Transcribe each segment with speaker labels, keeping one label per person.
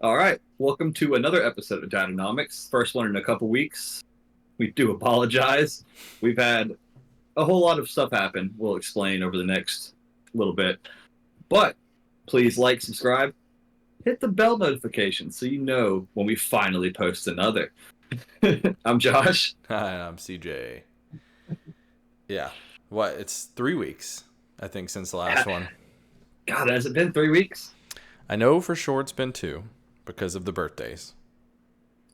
Speaker 1: All right, welcome to another episode of Dadonomics. First one in a couple weeks. We do apologize. We've had a whole lot of stuff happen. We'll explain over the next little bit. But please like, subscribe, hit the bell notification so you know when we finally post another. I'm Josh.
Speaker 2: Hi, I'm CJ. Yeah. What? It's 3 weeks, I think, since the last one.
Speaker 1: God, has it been 3 weeks?
Speaker 2: I know for sure it's been two because of the birthdays.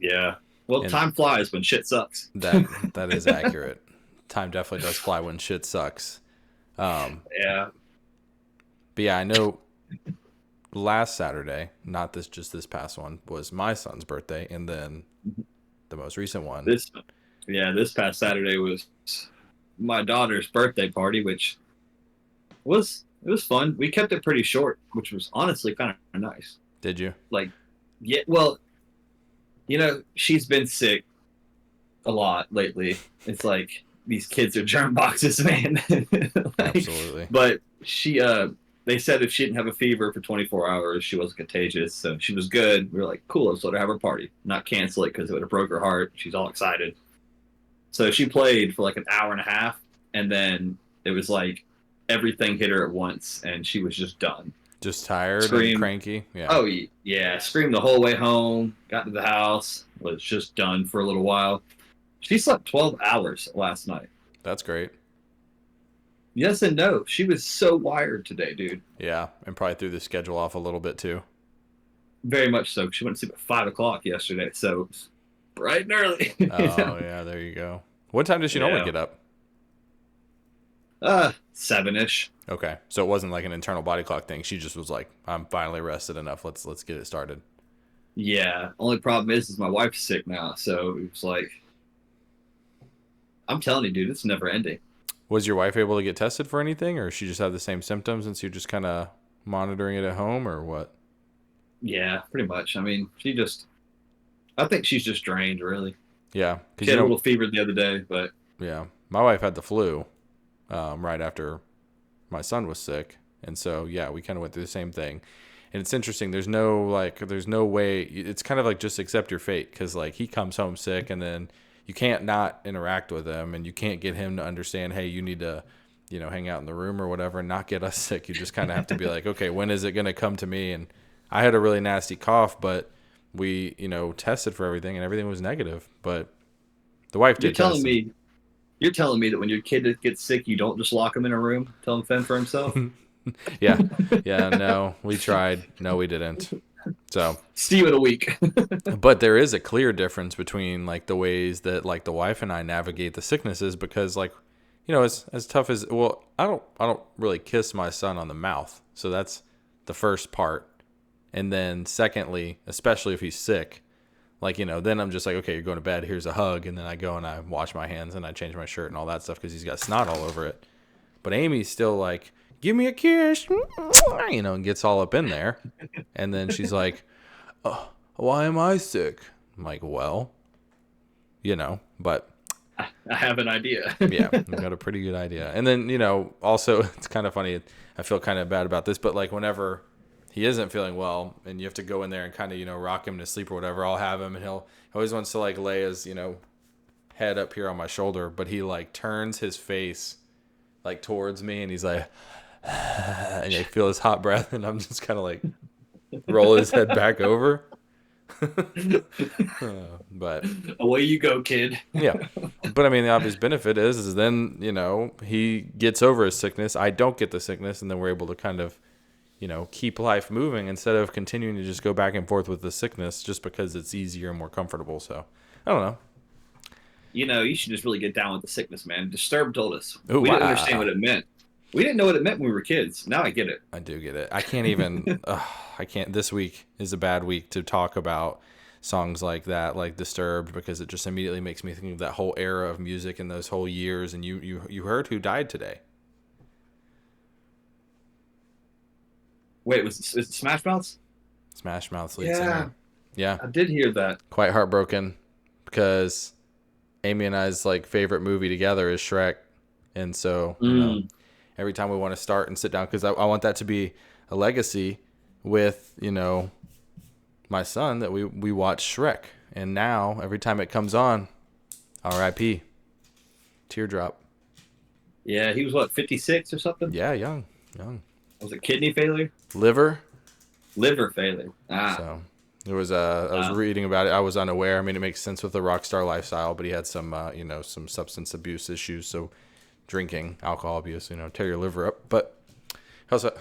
Speaker 1: Yeah. Well,
Speaker 2: And
Speaker 1: time flies when shit sucks.
Speaker 2: that is accurate. Time definitely does fly when shit sucks.
Speaker 1: Yeah.
Speaker 2: But yeah, I know last Saturday, not this past one, was my son's birthday, and then the most recent one.
Speaker 1: This this past Saturday was my daughter's birthday party, which was fun. We kept it pretty short, which was honestly kind of nice.
Speaker 2: Did you?
Speaker 1: Like, yeah, well, she's been sick a lot lately. It's like these kids are germ boxes, man.
Speaker 2: Absolutely.
Speaker 1: But they said if she didn't have a fever for 24 hours, she wasn't contagious, so she was good. We were like, cool, let's let her have her party, not cancel it because it would have broke her heart. She's all excited. So she played for like an hour and a half, and then it was like everything hit her at once, and she was just done.
Speaker 2: Just tired and
Speaker 1: Screamed.
Speaker 2: cranky? Yeah.
Speaker 1: Oh yeah, screamed the whole way home. Got to the house, was just done for a little while. She slept 12 hours last night.
Speaker 2: That's great.
Speaker 1: Yes and no. She was so wired today, dude.
Speaker 2: Yeah, and probably threw the schedule off a little bit too.
Speaker 1: Very much so. She went to sleep at 5 o'clock yesterday, so it was bright and early.
Speaker 2: Oh, yeah, there you go. What time does she normally get up?
Speaker 1: 7-ish.
Speaker 2: Okay, so it wasn't like an internal body clock thing. She just was like, "I'm finally rested enough. Let's get it started."
Speaker 1: Yeah. Only problem is my wife's sick now, so it was like, I'm telling you, dude, it's never ending.
Speaker 2: Was your wife able to get tested for anything, or she just had the same symptoms and so you're just kind of monitoring it at home, or what?
Speaker 1: Yeah, pretty much. I mean, I think she's just drained, really.
Speaker 2: Yeah,
Speaker 1: She
Speaker 2: because
Speaker 1: had a little fever the other day, but
Speaker 2: yeah, my wife had the flu right after my son was sick, and so yeah, we kind of went through the same thing. And it's interesting. There's no way. It's kind of like just accept your fate, because like he comes home sick, and then you can't not interact with him, and you can't get him to understand, hey, you need to, hang out in the room or whatever, and not get us sick. You just kind of have to be like, okay, when is it gonna come to me? And I had a really nasty cough, but we, tested for everything, and everything was negative. But the wife
Speaker 1: you're
Speaker 2: did
Speaker 1: telling
Speaker 2: test.
Speaker 1: me you're telling me that when your kid gets sick, you don't just lock him in a room, tell him to fend for himself?
Speaker 2: Yeah, yeah. No, we tried. No, we didn't. So,
Speaker 1: See you in a week.
Speaker 2: but there is a clear difference between like the ways that like the wife and I navigate the sicknesses, because like, as tough as, well, I don't really kiss my son on the mouth. So that's the first part. And then secondly, especially if he's sick, like, then I'm just like, okay, you're going to bed. Here's a hug. And then I go and I wash my hands and I change my shirt and all that stuff because he's got snot all over it. But Amy's still like, give me a kiss, and gets all up in there. And then she's like, oh, why am I sick? I'm like, well, but
Speaker 1: I have an idea.
Speaker 2: yeah, I've got a pretty good idea. And then, also it's kind of funny. I feel kind of bad about this, but like whenever he isn't feeling well and you have to go in there and kind of, rock him to sleep or whatever, I'll have him, and he always wants to like lay his, head up here on my shoulder, but he like turns his face like towards me and he's like, and I feel his hot breath, and I'm just kind of like roll his head back over. But
Speaker 1: Away you go, kid.
Speaker 2: yeah, but I mean, the obvious benefit is then he gets over his sickness. I don't get the sickness, and then we're able to kind of keep life moving instead of continuing to just go back and forth with the sickness just because it's easier and more comfortable. So I don't know.
Speaker 1: You should just really get down with the sickness, man. Disturbed told us.
Speaker 2: Ooh,
Speaker 1: We didn't understand what it meant. We didn't know what it meant when we were kids. Now I get it.
Speaker 2: I do get it. I can't even. I can't. This week is a bad week to talk about songs like that, like Disturbed, because it just immediately makes me think of that whole era of music and those whole years. And you heard who died today?
Speaker 1: Wait, is it Smash Mouths?
Speaker 2: Smash Mouth's lead
Speaker 1: Yeah,
Speaker 2: singer. Yeah,
Speaker 1: I did hear that.
Speaker 2: quite heartbroken because Amy and I's like favorite movie together is Shrek, and so every time we want to start and sit down, because I want that to be a legacy with my son that we watched Shrek, and now every time it comes on, R.I.P. Teardrop.
Speaker 1: Yeah, he was what, 56 or something?
Speaker 2: Yeah, young.
Speaker 1: Was it kidney failure?
Speaker 2: Liver.
Speaker 1: Failure.
Speaker 2: So there was I was reading about it. I was unaware. I mean, it makes sense with the rock star lifestyle, but he had some some substance abuse issues. So drinking, alcohol abuse, tear your liver up. But how's that?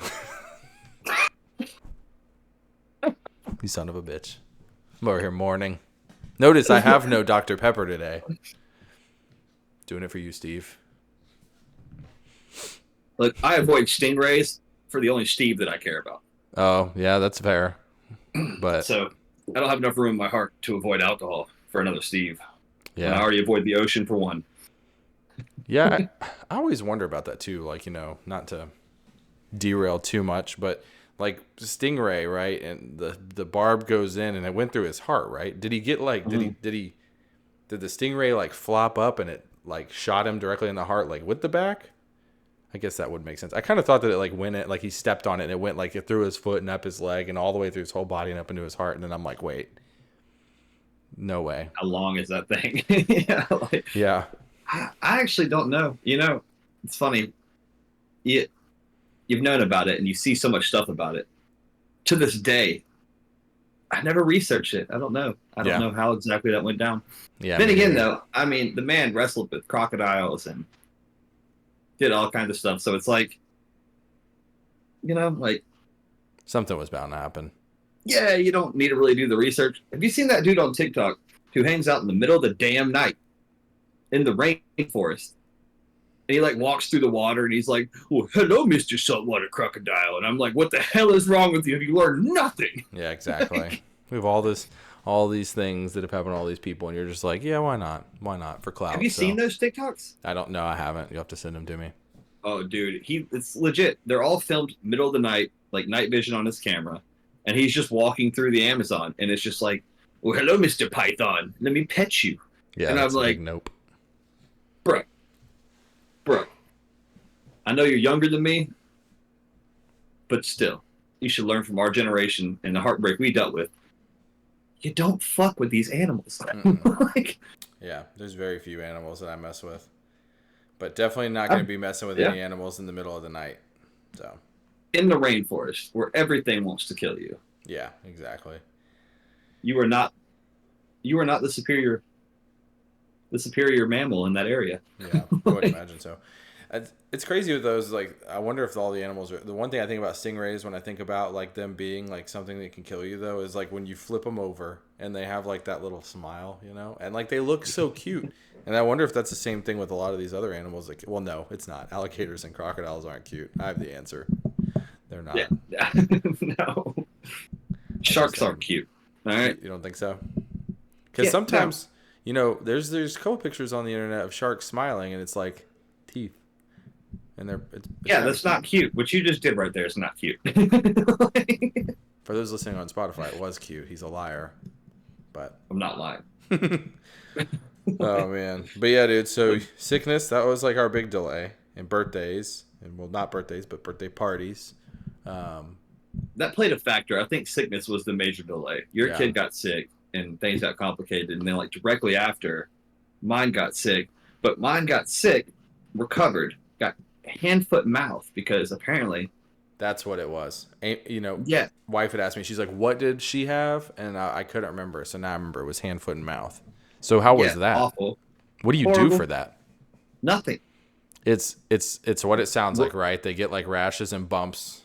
Speaker 2: You son of a bitch. I'm over here mourning. Notice I have no Dr. Pepper today. Doing it for you, Steve.
Speaker 1: Look, I avoid stingrays for the only Steve that I care about.
Speaker 2: Oh, yeah, that's fair. But
Speaker 1: so I don't have enough room in my heart to avoid alcohol for another Steve.
Speaker 2: Yeah.
Speaker 1: And I already avoid the ocean for one.
Speaker 2: Yeah, I always wonder about that too. Like, not to derail too much, but like stingray, right? And the barb goes in and it went through his heart, right? Did he get like did the stingray like flop up and it like shot him directly in the heart like with the back? I guess that would make sense. I kind of thought that it like went it like he stepped on it and it went like through his foot and up his leg and all the way through his whole body and up into his heart. And then I'm like, wait, no way.
Speaker 1: How long is that thing?
Speaker 2: Yeah.
Speaker 1: I actually don't know. It's funny. You've known about it and you see so much stuff about it. To this day, I never researched it. I don't know. I don't know how exactly that went down.
Speaker 2: Yeah.
Speaker 1: Then again, though, I mean, the man wrestled with crocodiles and did all kinds of stuff. So it's like, like
Speaker 2: something was bound to happen.
Speaker 1: Yeah, you don't need to really do the research. Have you seen that dude on TikTok who hangs out in the middle of the damn night in the rainforest? And he like walks through the water and he's like, "Oh, hello, Mr. Saltwater Crocodile." And I'm like, what the hell is wrong with you? Have you learned nothing?
Speaker 2: Yeah, exactly. We have all these things that have happened to all these people, and you're just like, yeah, why not? Why not? For clout.
Speaker 1: Have you seen those TikToks?
Speaker 2: I don't know. I haven't. You'll have to send them to me.
Speaker 1: Oh, dude. It's legit. They're all filmed middle of the night, like night vision on his camera. And he's just walking through the Amazon. And it's just like, "Well, hello, Mr. Python. Let me pet you."
Speaker 2: Yeah,
Speaker 1: and I'm like,
Speaker 2: nope.
Speaker 1: Bro. I know you're younger than me, but still, you should learn from our generation and the heartbreak we dealt with. You don't fuck with these animals.
Speaker 2: Yeah, there's very few animals that I mess with. But definitely not going to be messing with any animals in the middle of the night. So,
Speaker 1: in the rainforest, where everything wants to kill you.
Speaker 2: Yeah, exactly.
Speaker 1: You are not the superior mammal in that area.
Speaker 2: Yeah, I would imagine so. It's crazy with those. Like, I wonder if all the animals are. The one thing I think about stingrays when I think about like them being like something that can kill you though is like when you flip them over and they have like that little smile, and like they look so cute. And I wonder if that's the same thing with a lot of these other animals. Like, well, no, it's not. Alligators and crocodiles aren't cute. I have the answer. They're not.
Speaker 1: Yeah. No. Sharks aren't cute. All right.
Speaker 2: You don't think so? Because sometimes, there's a couple pictures on the internet of sharks smiling, and it's like teeth. And it's
Speaker 1: that's not cute. What you just did right there is not cute.
Speaker 2: For those listening on Spotify, it was cute. He's a liar, but
Speaker 1: I'm not lying.
Speaker 2: Oh man, but yeah, dude. So sickness, that was like our big delay, and birthdays, and well, not birthdays, but birthday parties.
Speaker 1: That played a factor. I think sickness was the major delay. Your kid got sick, and things got complicated, and then like directly after, mine got sick. But mine got sick, recovered, got hand, foot, mouth, because apparently
Speaker 2: that's what it was.
Speaker 1: Yeah.
Speaker 2: Wife had asked me, she's like, "What did she have?" And I couldn't remember, so now I remember it was hand, foot, and mouth. So how was that?
Speaker 1: Awful.
Speaker 2: What do you do for that?
Speaker 1: Nothing.
Speaker 2: It's what it sounds like, right? They get like rashes and bumps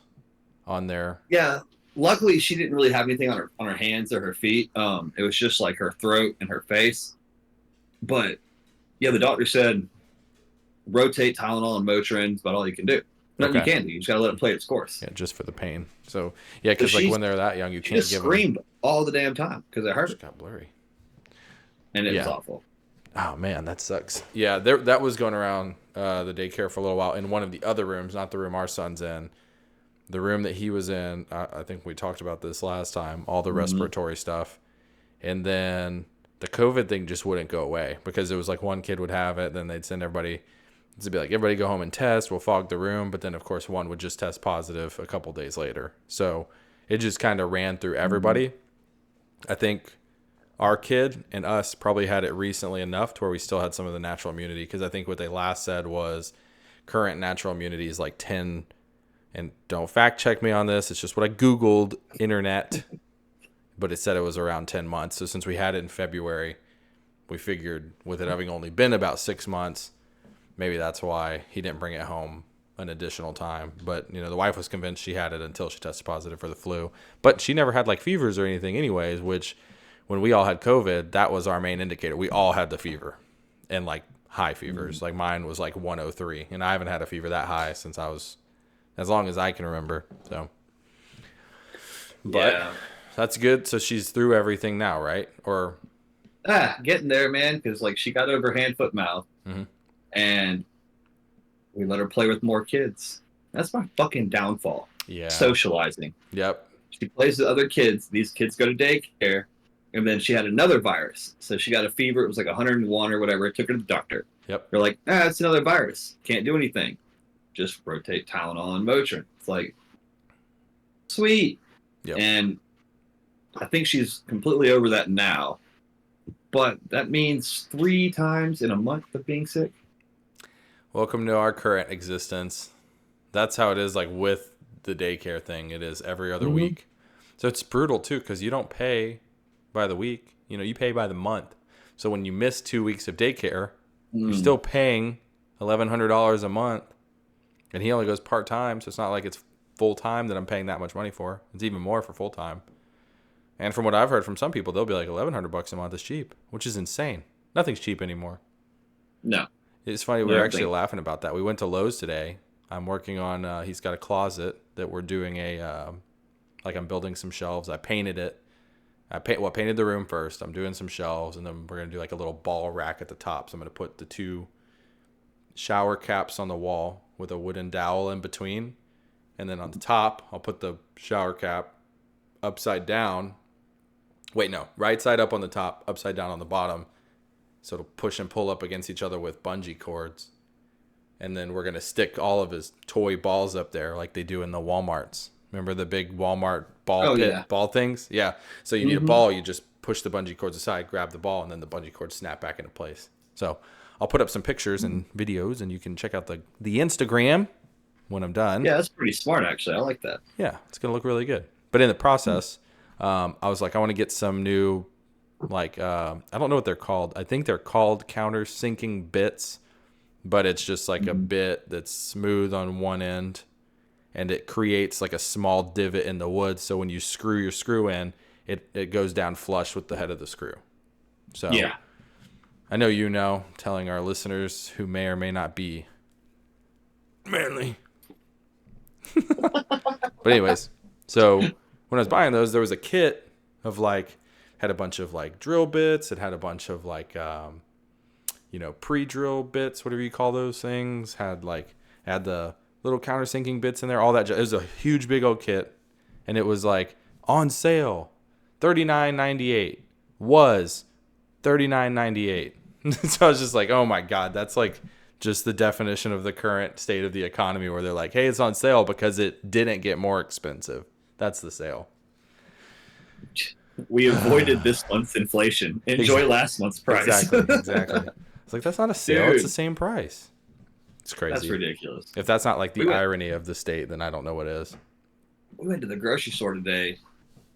Speaker 2: on their.
Speaker 1: Yeah. Luckily, she didn't really have anything on her hands or her feet. It was just like her throat and her face. But yeah, the doctor said rotate Tylenol and Motrin is about all you can do. Nothing you can do. You just gotta let it play its course.
Speaker 2: Yeah, just for the pain. So yeah, because like when they're that young, you can't give them.
Speaker 1: Screamed all the damn time because it hurt.
Speaker 2: It got blurry.
Speaker 1: And it was awful.
Speaker 2: Oh man, that sucks. Yeah, that was going around the daycare for a little while in one of the other rooms, not the room our son's in. The room that he was in, I think we talked about this last time, all the respiratory stuff. And then the COVID thing just wouldn't go away because it was like one kid would have it, then they'd send everybody to be like, everybody go home and test, we'll fog the room. But then, of course, one would just test positive a couple days later. So it just kind of ran through everybody. I think our kid and us probably had it recently enough to where we still had some of the natural immunity, because I think what they last said was current natural immunity is like 10, and don't fact check me on this, it's just what I Googled internet, but it said it was around 10 months. So since we had it in February, we figured with it having only been about 6 months, maybe that's why he didn't bring it home an additional time. But, the wife was convinced she had it until she tested positive for the flu. But she never had like fevers or anything anyways, which when we all had COVID, that was our main indicator. We all had the fever and like high fevers. Like mine was like 103, and I haven't had a fever that high since I was, as long as I can remember. So, but
Speaker 1: Yeah.
Speaker 2: that's good. So she's through everything now, right? Or
Speaker 1: Getting there, man, because like she got over hand, foot, mouth,
Speaker 2: Mhm.
Speaker 1: and we let her play with more kids. That's my fucking downfall.
Speaker 2: Yeah.
Speaker 1: Socializing.
Speaker 2: Yep.
Speaker 1: She plays with other kids. These kids go to daycare, and then she had another virus. So she got a fever. It was like 101 or whatever. It took her to the doctor.
Speaker 2: Yep.
Speaker 1: They're like, it's another virus. Can't do anything. Just rotate Tylenol and Motrin. It's like, sweet.
Speaker 2: Yep.
Speaker 1: And I think she's completely over that now. But that means 3 times in a month of being sick.
Speaker 2: Welcome to our current existence. That's how it is, like with the daycare thing. It is every other week. So it's brutal too, because you don't pay by the week. You pay by the month. So when you miss 2 weeks of daycare, you're still paying $1,100 a month. And he only goes part-time, so it's not like it's full-time that I'm paying that much money for. It's even more for full-time. And from what I've heard from some people, they'll be like $1,100 a month is cheap, which is insane. Nothing's cheap anymore.
Speaker 1: No.
Speaker 2: It's funny. We were actually laughing about that. We went to Lowe's today. I'm working on, he's got a closet that we're doing I'm building some shelves. I painted it. Painted the room first. I'm doing some shelves, and then we're going to do like a little ball rack at the top. So I'm going to put the 2 shower caps on the wall with a wooden dowel in between. And then on the top, I'll put the shower cap upside down. Wait, no, right side up on the top, upside down on the bottom. So it'll push and pull up against each other with bungee cords. And then we're going to stick all of his toy balls up there like they do in the Walmarts. Remember the big Walmart ball things? Yeah. So you need a ball, you just push the bungee cords aside, grab the ball, and then the bungee cords snap back into place. So I'll put up some pictures and videos, and you can check out the Instagram when I'm done.
Speaker 1: Yeah, that's pretty smart, actually. I like that.
Speaker 2: Yeah, it's going to look really good. But in the process, I was like, I want to get some new, I don't know what they're called. I think they're called countersinking bits, but it's just like a bit that's smooth on one end, and it creates like a small divot in the wood. So when you screw your screw in, it goes down flush with the head of the screw. So
Speaker 1: yeah.
Speaker 2: I know telling our listeners who may or may not be manly. But anyways, so when I was buying those, there was a kit of had a bunch of drill bits. It had a bunch of pre-drill bits, whatever you call those things. Had the little countersinking bits in there, all that. It was a huge big old kit, and it was on sale, $39.98. Was $39.98. So I was just like, oh my god, that's just the definition of the current state of the economy, where they're like, hey, it's on sale because it didn't get more expensive. That's the sale.
Speaker 1: We avoided this month's inflation. Enjoy last month's price.
Speaker 2: Exactly. It's like, that's not a sale.
Speaker 1: Dude,
Speaker 2: it's the same price. It's crazy.
Speaker 1: That's ridiculous.
Speaker 2: If that's not the irony of the state, then I don't know what is.
Speaker 1: We went to the grocery store today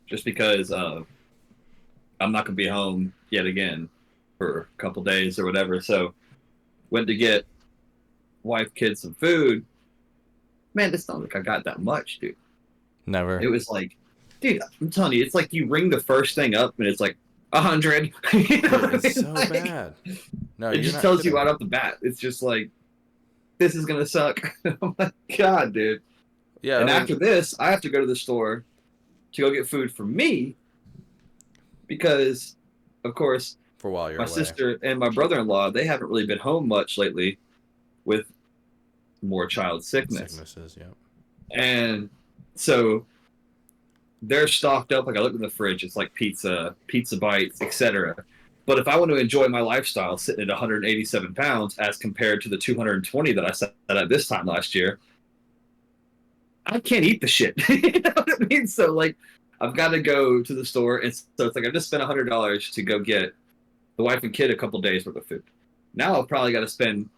Speaker 1: just because I'm not going to be home yet again for a couple days or whatever. So went to get wife, kids some food. Man, it's not like I got that much, dude.
Speaker 2: Never.
Speaker 1: It was dude, I'm telling you, it's you ring the first thing up and it's 100.
Speaker 2: It's so bad. No,
Speaker 1: it just tells you right off the bat. It's just this is gonna suck. Oh my god, dude.
Speaker 2: Yeah.
Speaker 1: And after this, I have to go to the store to go get food for me because, of course,
Speaker 2: for while you're
Speaker 1: my
Speaker 2: away.
Speaker 1: sister and my brother-in-law, they haven't really been home much lately with more child
Speaker 2: sicknesses. Yeah.
Speaker 1: And so they're stocked up. I look in the fridge, it's pizza bites, etc. But if I want to enjoy my lifestyle sitting at 187 pounds as compared to the 220 that I set at this time last year, I can't eat the shit. You know what I mean? So I'm I've got to go to the store, and so it's like I just spent $100 to go get the wife and kid a couple days worth of food. Now I've probably got to spend,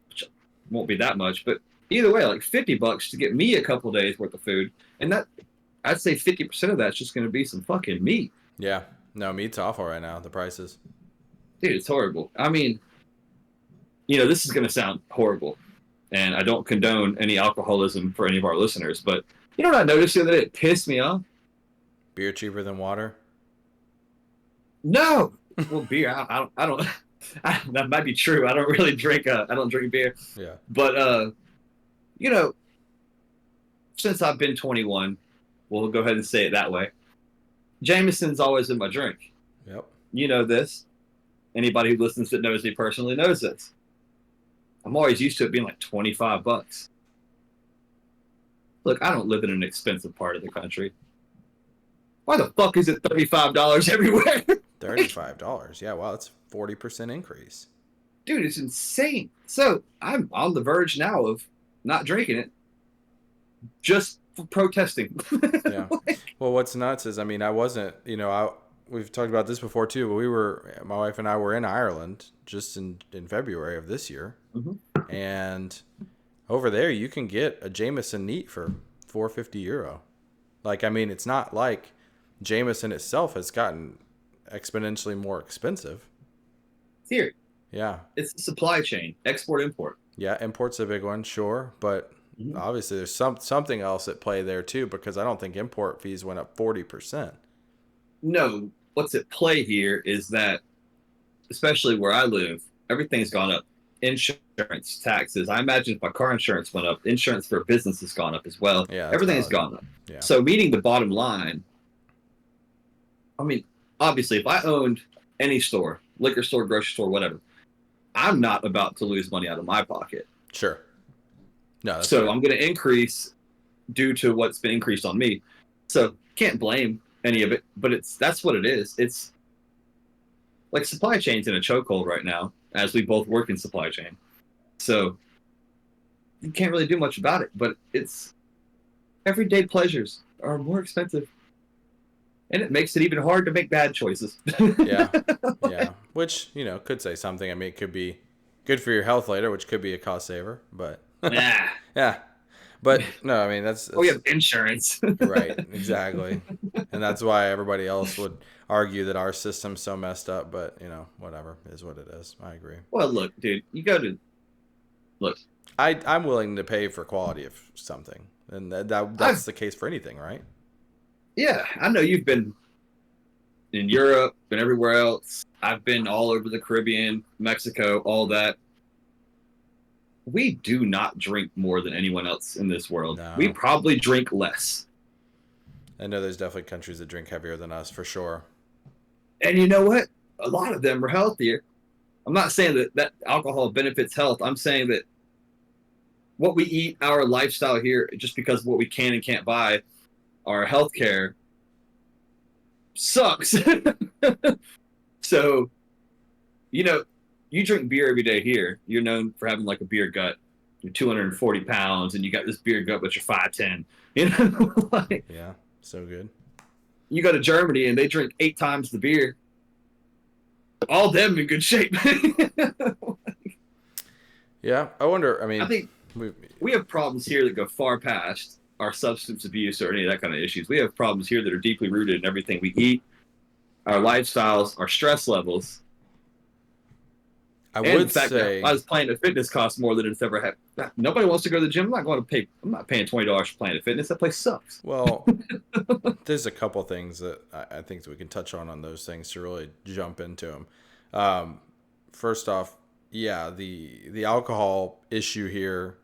Speaker 1: which won't be that much, but either way, like $50 to get me a couple days worth of food, and that I'd say 50% of that's just going to be some fucking meat.
Speaker 2: Yeah. No, meat's awful right now. The prices.
Speaker 1: Dude, it's horrible. I mean, this is going to sound horrible, and I don't condone any alcoholism for any of our listeners, but you know what I noticed the other day? It pissed me off.
Speaker 2: Beer cheaper than water?
Speaker 1: No, well, beer. I don't. That might be true. I don't really drink. I don't drink beer.
Speaker 2: Yeah.
Speaker 1: But since I've been 21, we'll go ahead and say it that way. Jameson's always in my drink.
Speaker 2: Yep.
Speaker 1: You know this. Anybody who listens that knows me personally knows this. I'm always used to it being like $25. Look, I don't live in an expensive part of the country. Why the fuck is it $35 everywhere?
Speaker 2: $35. Yeah, wow, that's 40% increase.
Speaker 1: Dude, it's insane. So I'm on the verge now of not drinking it, just for protesting.
Speaker 2: Yeah. Well, what's nuts is, I mean, I wasn't, we've talked about this before too, but my wife and I were in Ireland just in February of this year.
Speaker 1: Mm-hmm.
Speaker 2: And over there you can get a Jameson neat for €450. Like, I mean, it's not like Jameson itself has gotten exponentially more expensive.
Speaker 1: Here.
Speaker 2: Yeah.
Speaker 1: It's the supply chain, export, import.
Speaker 2: Yeah, import's a big one, sure, but obviously there's something else at play there too, because I don't think import fees went up 40%.
Speaker 1: No, what's at play here is that, especially where I live, everything's gone up. Insurance, taxes. I imagine if my car insurance went up, insurance for a business has gone up as well.
Speaker 2: Yeah,
Speaker 1: everything has gone up.
Speaker 2: Yeah.
Speaker 1: So meeting the bottom line, I mean, obviously, if I owned any store, liquor store, grocery store, whatever, I'm not about to lose money out of my pocket.
Speaker 2: Sure. No.
Speaker 1: So right. I'm going to increase due to what's been increased on me. So can't blame any of it, but that's what it is. It's like supply chain's in a chokehold right now, as we both work in supply chain. So you can't really do much about it, but it's everyday pleasures are more expensive. And it makes it even hard to make bad choices.
Speaker 2: Yeah. Yeah. Which, could say something. I mean, it could be good for your health later, which could be a cost saver, but
Speaker 1: yeah.
Speaker 2: Yeah. But no, I mean, that's
Speaker 1: we have insurance.
Speaker 2: Right. Exactly. And that's why everybody else would argue that our system's so messed up, but whatever is what it is. I agree.
Speaker 1: Well, look, dude, look.
Speaker 2: I'm willing to pay for quality of something, and that's the case for anything, right?
Speaker 1: Yeah, I know you've been in Europe and everywhere else. I've been all over the Caribbean, Mexico, all that. We do not drink more than anyone else in this world. No. We probably drink less.
Speaker 2: I know there's definitely countries that drink heavier than us, for sure.
Speaker 1: And you know what? A lot of them are healthier. I'm not saying that alcohol benefits health. I'm saying that what we eat, our lifestyle here, just because of what we can and can't buy, our healthcare sucks. So, you drink beer every day here. You're known for having like a beer gut. You're 240 pounds, and you got this beer gut, but you're 5'10".
Speaker 2: Yeah, so good.
Speaker 1: You go to Germany, and they drink 8 times the beer. All them in good shape.
Speaker 2: Yeah, I wonder. I mean,
Speaker 1: I think we have problems here that go far past our substance abuse or any of that kind of issues. We have problems here that are deeply rooted in everything we eat, our lifestyles, our stress levels. I was Planet Fitness costs more than it's ever had. Nobody wants to go to the gym. I'm not paying $20 for Planet Fitness. That place sucks.
Speaker 2: Well, there's a couple things that I think that we can touch on those things to really jump into them. First off, yeah, the alcohol issue here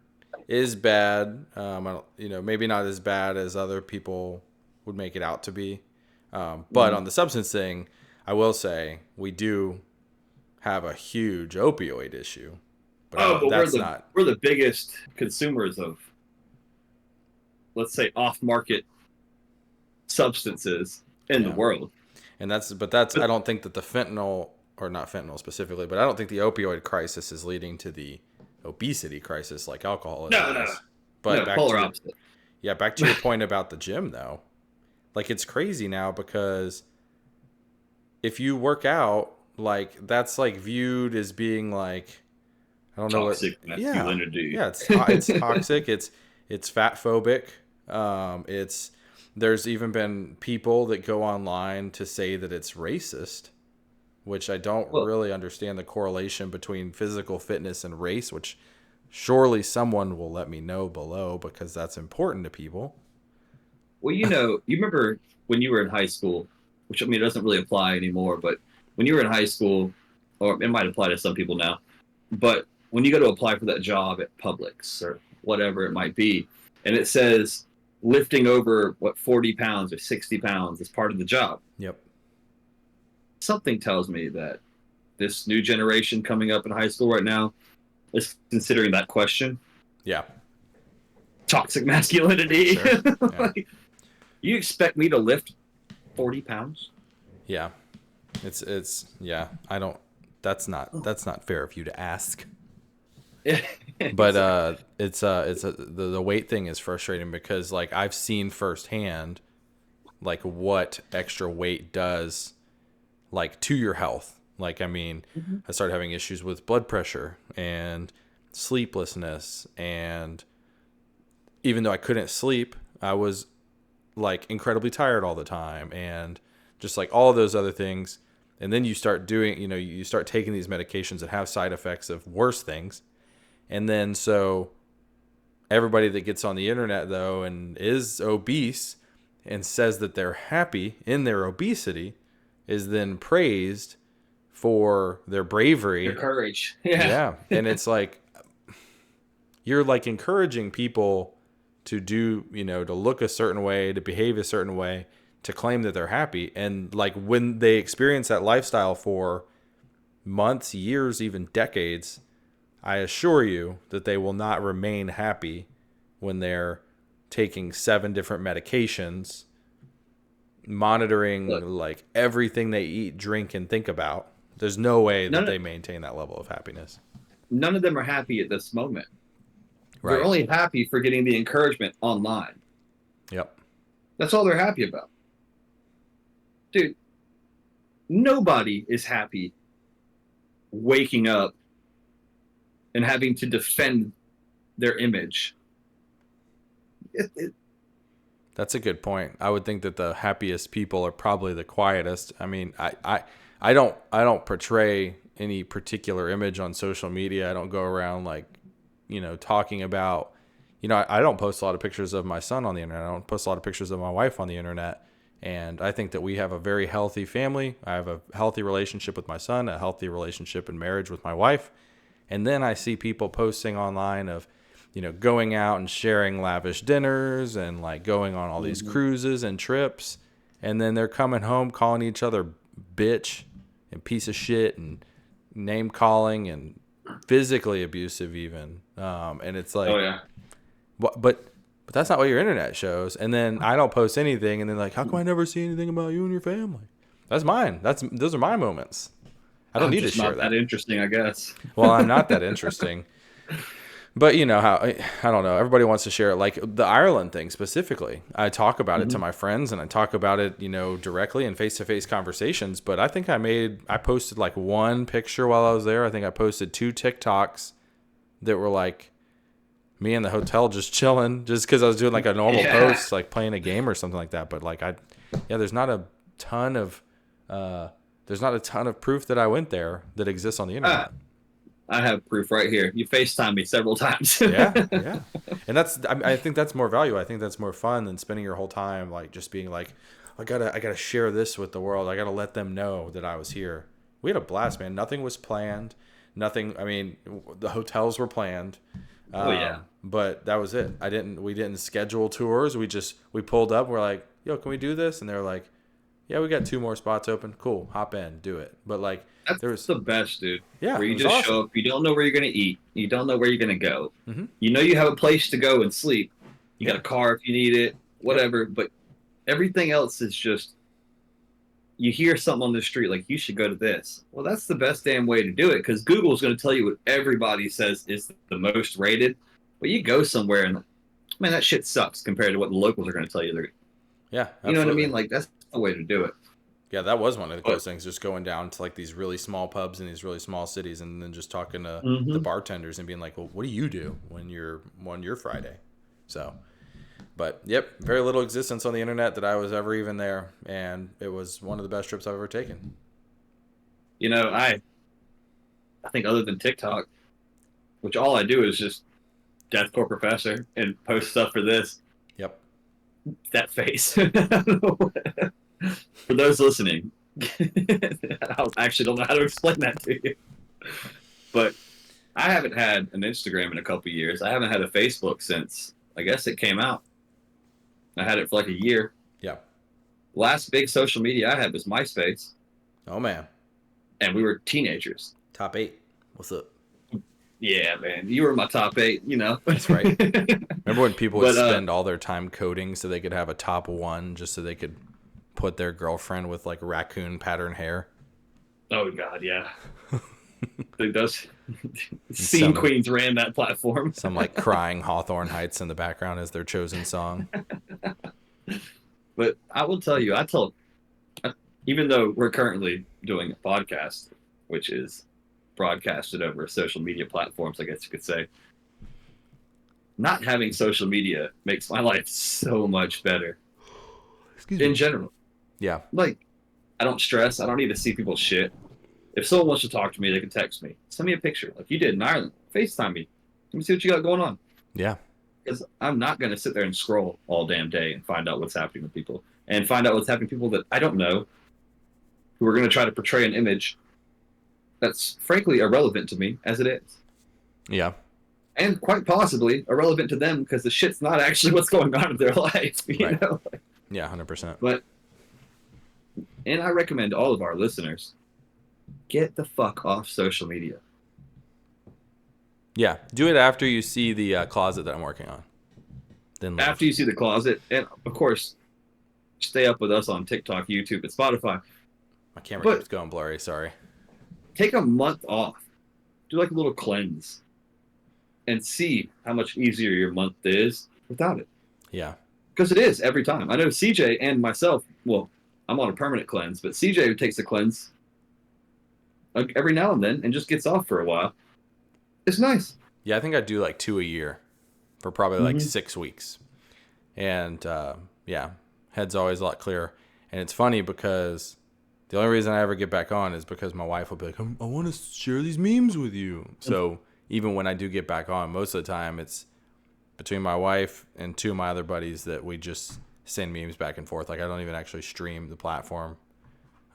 Speaker 2: is bad. Maybe not as bad as other people would make it out to be. But on the substance thing, I will say we do have a huge opioid issue. But
Speaker 1: we're the biggest consumers of, let's say, off-market substances in the world.
Speaker 2: And that's I don't think that the fentanyl, or not fentanyl specifically, but I don't think the opioid crisis is leading to the obesity crisis like alcoholism is. But
Speaker 1: polar opposite.
Speaker 2: Yeah, back to your point about the gym though. like it's crazy now because if you work out, like that's like viewed as being like, I don't know what.
Speaker 1: Toxic
Speaker 2: Yeah,
Speaker 1: masculinity.
Speaker 2: yeah. It's toxic. It's fat phobic. It's there's even been people that go online to say that it's racist, which I don't
Speaker 1: Well,
Speaker 2: really understand the correlation between physical fitness and race. Which surely someone will let me know below because that's important to people.
Speaker 1: well, you remember when you were in high school, which I mean, it doesn't really apply anymore, but when you were in high school, or it might apply to some people now, but when you go to apply for that job at Publix or whatever it might be, and it says lifting over what 40 pounds or 60 pounds is part of the job,
Speaker 2: Yep.
Speaker 1: something tells me that this new generation coming up in high school right now is considering that question.
Speaker 2: Yeah.
Speaker 1: Toxic masculinity.
Speaker 2: Sure. Yeah.
Speaker 1: Like, you expect me to lift 40 pounds?
Speaker 2: Yeah. It's yeah. I don't. That's not fair of you to ask. But
Speaker 1: Exactly.
Speaker 2: the weight thing is frustrating because like I've seen firsthand like what extra weight does like to your health. Like I mean,
Speaker 1: Mhm.
Speaker 2: I started having issues with blood pressure and sleeplessness, and even though I couldn't sleep, I was like incredibly tired all the time and just like all of those other things. And then you start doing, you start taking these medications that have side effects of worse things. And then so everybody that gets on the internet though and is obese and says that they're happy in their obesity is then praised for their
Speaker 1: Your
Speaker 2: bravery.
Speaker 1: courage. Yeah.
Speaker 2: Yeah. And it's like you're like encouraging people to do, to look a certain way, to behave a certain way, to claim that they're happy. And like when they experience that lifestyle for months, years, even decades, I assure you that they will not remain happy when they're taking 7 different medications, monitoring
Speaker 1: Look,
Speaker 2: like everything they eat, drink, and think about. There's no way that
Speaker 1: none of,
Speaker 2: they maintain that level of happiness.
Speaker 1: none of them are happy at this moment. They're
Speaker 2: Right.
Speaker 1: only happy for getting the encouragement online.
Speaker 2: Yep.
Speaker 1: That's all they're happy about. Dude, nobody is happy waking up and having to defend their image. It,
Speaker 2: That's a good point. I would think that the happiest people are probably the quietest. I mean, I don't portray any particular image on social media. I don't go around like, talking about, I don't post a lot of pictures of my son on the internet. I don't post a lot of pictures of my wife on the internet. And I think that we have a very healthy family. I have a healthy relationship with my son, a healthy relationship in marriage with my wife. And then I see people posting online of, going out and sharing lavish dinners and like going on all these
Speaker 1: Mhm.
Speaker 2: cruises and trips. And then they're coming home calling each other bitch and piece of shit and name calling and physically abusive even. And it's
Speaker 1: Oh
Speaker 2: like,
Speaker 1: yeah.
Speaker 2: but that's not what your internet shows. And then I don't post anything. And then like, how come I never see anything about you and your family? That's mine. Those are my moments. I don't
Speaker 1: I'm
Speaker 2: need to
Speaker 1: just
Speaker 2: share
Speaker 1: not that
Speaker 2: that.
Speaker 1: interesting, I guess.
Speaker 2: Well, I'm not that interesting. But you know how I don't know. Everybody wants to share it. Like the Ireland thing specifically. I talk about it to
Speaker 1: Mhm.
Speaker 2: my friends and I talk about it, directly in face-to-face conversations. But I think I posted like one picture while I was there. I think I posted 2 TikToks that were like me in the hotel just chilling, just because I was doing like a normal
Speaker 1: Yeah.
Speaker 2: post, like playing a game or something like that. But like yeah, ton of, there's not a ton of proof that I went there that exists on the
Speaker 1: Ah,
Speaker 2: internet.
Speaker 1: I have proof right here. You FaceTime me several times.
Speaker 2: Yeah, yeah, and I think that's more value. I think that's more fun than spending your whole time like just being like, I gotta share this with the world. I gotta let them know that I was here. We had a blast, man. Nothing was planned. Nothing. I mean, the hotels were planned,
Speaker 1: Oh yeah.
Speaker 2: but that was it. We didn't schedule tours. We pulled up. We're like, yo, can we do this? And they're like, yeah, we got 2 more spots open. Cool, hop in, do it. But like,
Speaker 1: That's
Speaker 2: there was,
Speaker 1: the best, dude.
Speaker 2: yeah,
Speaker 1: Where
Speaker 2: it
Speaker 1: you
Speaker 2: was
Speaker 1: just show
Speaker 2: awesome.
Speaker 1: up, you don't know where you're gonna eat, you don't know where you're gonna go.
Speaker 2: Hmm.
Speaker 1: You know you have a place to go and sleep. You got
Speaker 2: Yeah.
Speaker 1: a car if you need it,
Speaker 2: Yep.
Speaker 1: whatever. But everything else is just you hear something on the street like you should go to this. Well, that's the best damn way to do it because Google's going to tell you what everybody says is the most rated. But you go somewhere and man, that shit sucks compared to what the locals are going to tell you.
Speaker 2: Yeah,
Speaker 1: You know what I
Speaker 2: absolutely.
Speaker 1: mean? Like that's the way to do it.
Speaker 2: Yeah, that was one of the
Speaker 1: But
Speaker 2: coolest things, just going down to like these really small pubs in these really small cities, and then just talking to the
Speaker 1: hmm
Speaker 2: bartenders and being like, "Well, what do you do when you're on your Friday?" So, but yep, very little existence on the internet that I was ever even there, and it was one of the best trips I've ever taken.
Speaker 1: you know, I think other than TikTok, which all I do is just deathcore professor and post stuff for this,
Speaker 2: Yep.
Speaker 1: that face. For those listening, I actually don't know how to explain that to you. But I haven't had an Instagram in a couple of years. I haven't had a Facebook since I guess it came out. I had it for like a year.
Speaker 2: Yeah.
Speaker 1: Last big social media I had was MySpace,
Speaker 2: Oh man.
Speaker 1: and we were teenagers.
Speaker 2: Top 8. What's up?
Speaker 1: Yeah, man, you were my top eight. You know.
Speaker 2: That's right. Remember when people would
Speaker 1: But
Speaker 2: spend all their time coding so they could have a top 1 just so they could put their girlfriend with like raccoon pattern hair?
Speaker 1: oh god, yeah. It does.
Speaker 2: And
Speaker 1: Scene Queens ran that platform.
Speaker 2: some like crying Hawthorne Heights in the background as their chosen song.
Speaker 1: But I will tell you, even though we're currently doing a podcast, which is broadcasted over social media platforms, I guess you could say, not having social media makes my life so much better
Speaker 2: Excuse
Speaker 1: in
Speaker 2: me.
Speaker 1: general.
Speaker 2: Yeah.
Speaker 1: Like, I don't stress. I don't need to see people's shit. If someone wants to talk to me, they can text me. Send me a picture, like you did in Ireland. FaceTime me. Let me see what you got going on.
Speaker 2: Yeah.
Speaker 1: Because I'm not going to sit there and scroll all damn day and find out what's happening with people and find out what's happening with people that I don't know who are going to try to portray an image that's frankly irrelevant to me as it is.
Speaker 2: Yeah.
Speaker 1: And quite possibly irrelevant to them because the shit's not actually what's going on in their life, you
Speaker 2: Right.
Speaker 1: know?
Speaker 2: Yeah, 100%.
Speaker 1: But, and I recommend all of our listeners get the fuck off social media.
Speaker 2: Yeah. Do it after you see the closet that I'm working on. Then leave.
Speaker 1: After you see the closet, and of course, stay up with us on TikTok, YouTube, and Spotify.
Speaker 2: My camera
Speaker 1: But
Speaker 2: keeps going blurry. Sorry.
Speaker 1: take a month off. Do like a little cleanse and see how much easier your month is without it.
Speaker 2: Yeah.
Speaker 1: Because it is every time. I know CJ and myself, well, I'm on a permanent cleanse, but CJ takes a cleanse like every now and then and just gets off for a while. It's nice.
Speaker 2: Yeah, I think I do like 2 a year for probably like 6 weeks. And yeah, head's always a lot clearer. And it's funny because the only reason I ever get back on is because my wife will be like, I want to share these memes with you. So even when I do get back on, most of the time it's between my wife and 2 of my other buddies that we just send memes back and forth. Like I don't even actually stream the platform.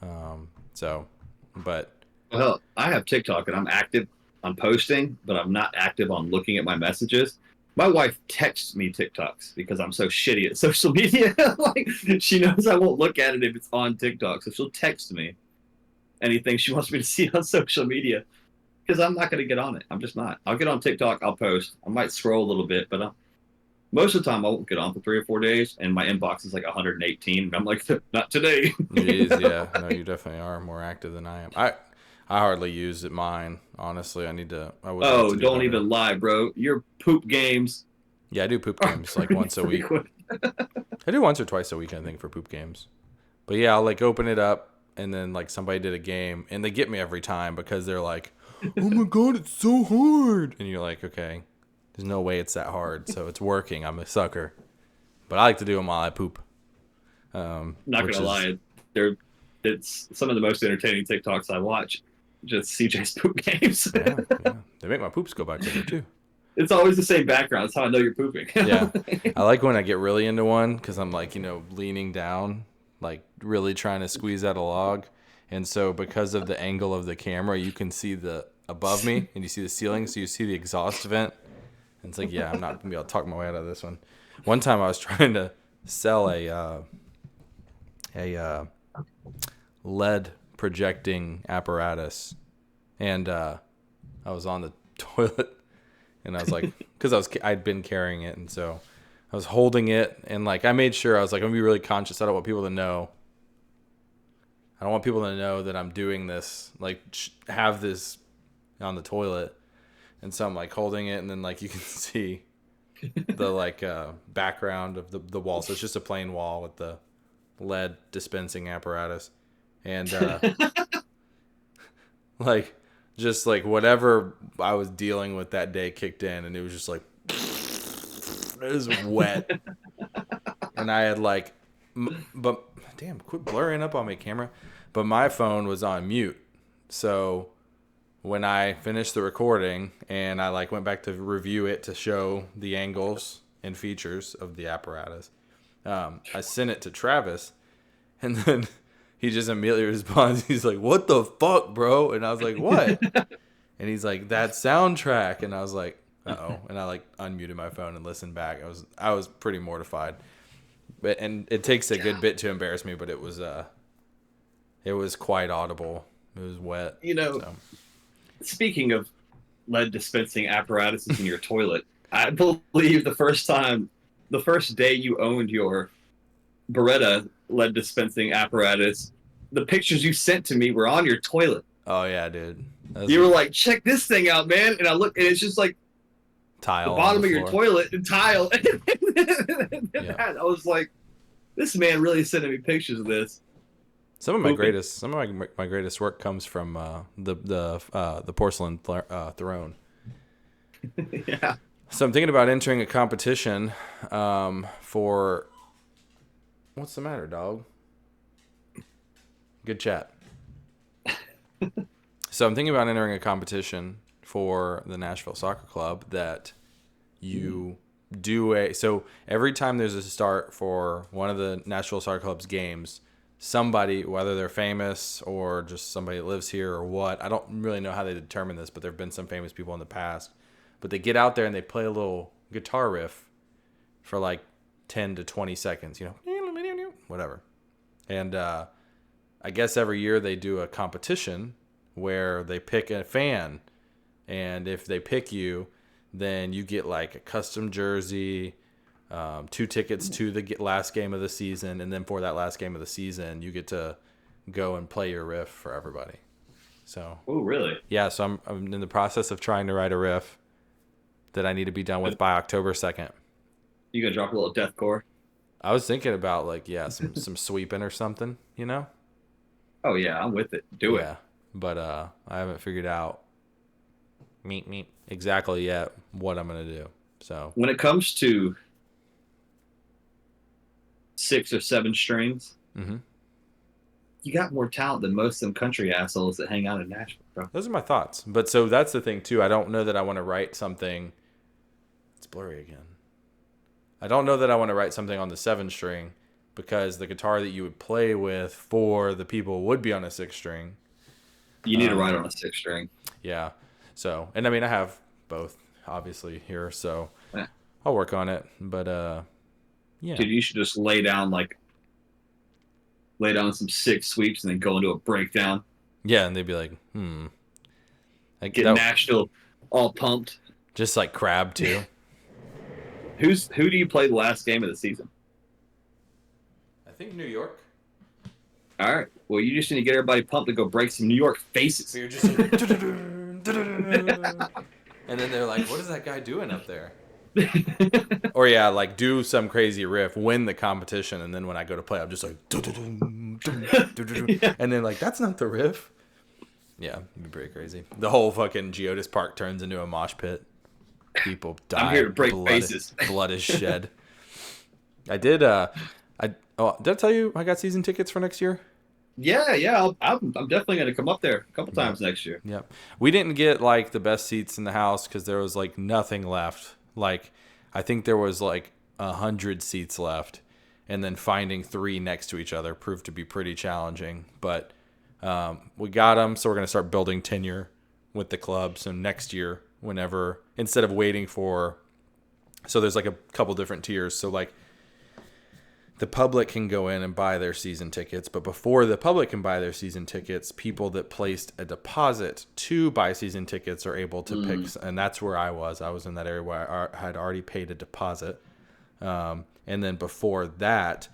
Speaker 2: But
Speaker 1: Well, I have TikTok and I'm active on posting, but I'm not active on looking at my messages. My wife texts me TikToks because I'm so shitty at social media. Like she knows I won't look at it if it's on TikTok, so she'll text me anything she wants me to see on social media because I'm not going to get on it. I'm just not. I'll get on TikTok. I'll post. I might scroll a little bit, but most of the time I won't get on for 3 or 4 days, and my inbox is like 118. And I'm like, not today.
Speaker 2: Jeez, yeah. No, you definitely are more active than I am. I hardly use it mine, honestly. I would like
Speaker 1: Oh,
Speaker 2: to do
Speaker 1: don't
Speaker 2: better.
Speaker 1: even lie, bro. Your poop games.
Speaker 2: Yeah, I do poop games like once a week. I do once or twice a week, I think, for poop games. But yeah, I'll like open it up and then like somebody did a game and they get me every time because they're like, oh my God, it's so hard. And you're like, okay, there's no way it's that hard. So it's working. I'm a sucker. But I like to do them while I poop.
Speaker 1: Not gonna lie, it's some of the most entertaining TikToks I watch. Just CJ's poop games.
Speaker 2: Yeah. They make my poops go by quicker too.
Speaker 1: It's always the same background. That's how I know you're pooping.
Speaker 2: Yeah. I like when I get really into one because I'm like, leaning down, like really trying to squeeze out a log. And so because of the angle of the camera, you can see the above me and you see the ceiling. So you see the exhaust vent. And it's like, yeah, I'm not going to be able to talk my way out of this one. One time I was trying to sell a LED projecting apparatus. And I was on the toilet. And I was like, because I'd been carrying it, and so I was holding it, and like I made sure I was like, I'm gonna be really conscious. I don't want people to know. I don't want people to know that I'm doing this. Like, have this on the toilet, and so I'm like holding it, and then like you can see the like background of the wall. So it's just a plain wall with the lead dispensing apparatus, and like just like whatever I was dealing with that day kicked in, and it was just like it was wet, and I had like, but damn, quit blurring up on me, camera. But my phone was on mute, so when I finished the recording and I like went back to review it to show the angles and features of the apparatus, I sent it to Travis, and then he just immediately responds. He's like, "What the fuck, bro?" And I was like, "What?" And he's like, "That soundtrack." And I was like, "Uh-oh." And I like unmuted my phone and listened back. I was pretty mortified. But and it takes a good bit to embarrass me, but it was quite audible. It was wet. So.
Speaker 1: Speaking of lead dispensing apparatuses in your toilet, I believe the first day you owned your Beretta lead dispensing apparatus, the pictures you sent to me were on your toilet.
Speaker 2: Oh yeah, dude.
Speaker 1: You were like, "Check this thing out, man!" And I look, and it's just like
Speaker 2: tile,
Speaker 1: the bottom
Speaker 2: of
Speaker 1: your toilet and tile. Yeah. I was like, "This man really sending me pictures of this."
Speaker 2: Some of my greatest work comes from the porcelain throne.
Speaker 1: Yeah.
Speaker 2: So I'm thinking about entering a competition for. What's the matter, dog? Good chat. So I'm thinking about entering a competition for the Nashville Soccer Club that you do so every time there's a start for one of the Nashville Soccer Club's games, somebody, whether they're famous or just somebody that lives here or what, I don't really know how they determine this, but there have been some famous people in the past, but they get out there and they play a little guitar riff for like 10 to 20 seconds, whatever. And I guess every year they do a competition where they pick a fan, and if they pick you, then you get like a custom jersey, 2 tickets to the last game of the season, and then for that last game of the season, you get to go and play your riff for everybody. So.
Speaker 1: Oh, really?
Speaker 2: Yeah. So I'm in the process of trying to write a riff that I need to be done with by October 2nd.
Speaker 1: You gonna drop a little deathcore?
Speaker 2: I was thinking about some sweeping or something,
Speaker 1: Oh yeah, I'm with it. Do it.
Speaker 2: But I haven't figured out exactly yet what I'm gonna do. So
Speaker 1: when it comes to 6 or 7 strings, you got more talent than most of them country assholes that hang out in Nashville, bro.
Speaker 2: Those are my thoughts. But so that's the thing too. I don't know that I want to write something. It's blurry again. I don't know that I want to write something on the 7 string because the guitar that you would play with for the people would be on a 6 string.
Speaker 1: You need to write on a 6 string.
Speaker 2: Yeah. So, and I mean, I have both obviously here, so I'll work on it. But yeah.
Speaker 1: Dude, you should just lay down some 6 sweeps and then go into a breakdown.
Speaker 2: Yeah, and they'd be like,
Speaker 1: Get Nashville all pumped.
Speaker 2: Just like Crab too.
Speaker 1: Who do you play the last game of the season?
Speaker 2: I think New York.
Speaker 1: All right. Well, you just need to get everybody pumped to go break some New York faces.
Speaker 2: So you're just like, and then they're like, "What is that guy doing up there?" Or yeah, like do some crazy riff, win the competition, and then when I go to play, I'm just like, and then like that's not the riff. Yeah, it'd be pretty crazy. The whole fucking Geodis Park turns into a mosh pit. People die.
Speaker 1: I'm here to break faces.
Speaker 2: Blood is shed. Did I tell you I got season tickets for next year?
Speaker 1: Yeah. I'm definitely going to come up there a couple times next year.
Speaker 2: Yep. We didn't get like the best seats in the house because there was like nothing left. Like I think there was like 100 seats left, and then finding 3 next to each other proved to be pretty challenging. But we got them, so we're going to start building tenure with the club. So next year, whenever, instead of waiting for, so there's like a couple different tiers. So like the public can go in and buy their season tickets, but before the public can buy their season tickets, people that placed a deposit to buy season tickets are able to pick, and that's where I was. I was in that area where I had already paid a deposit. And then before that,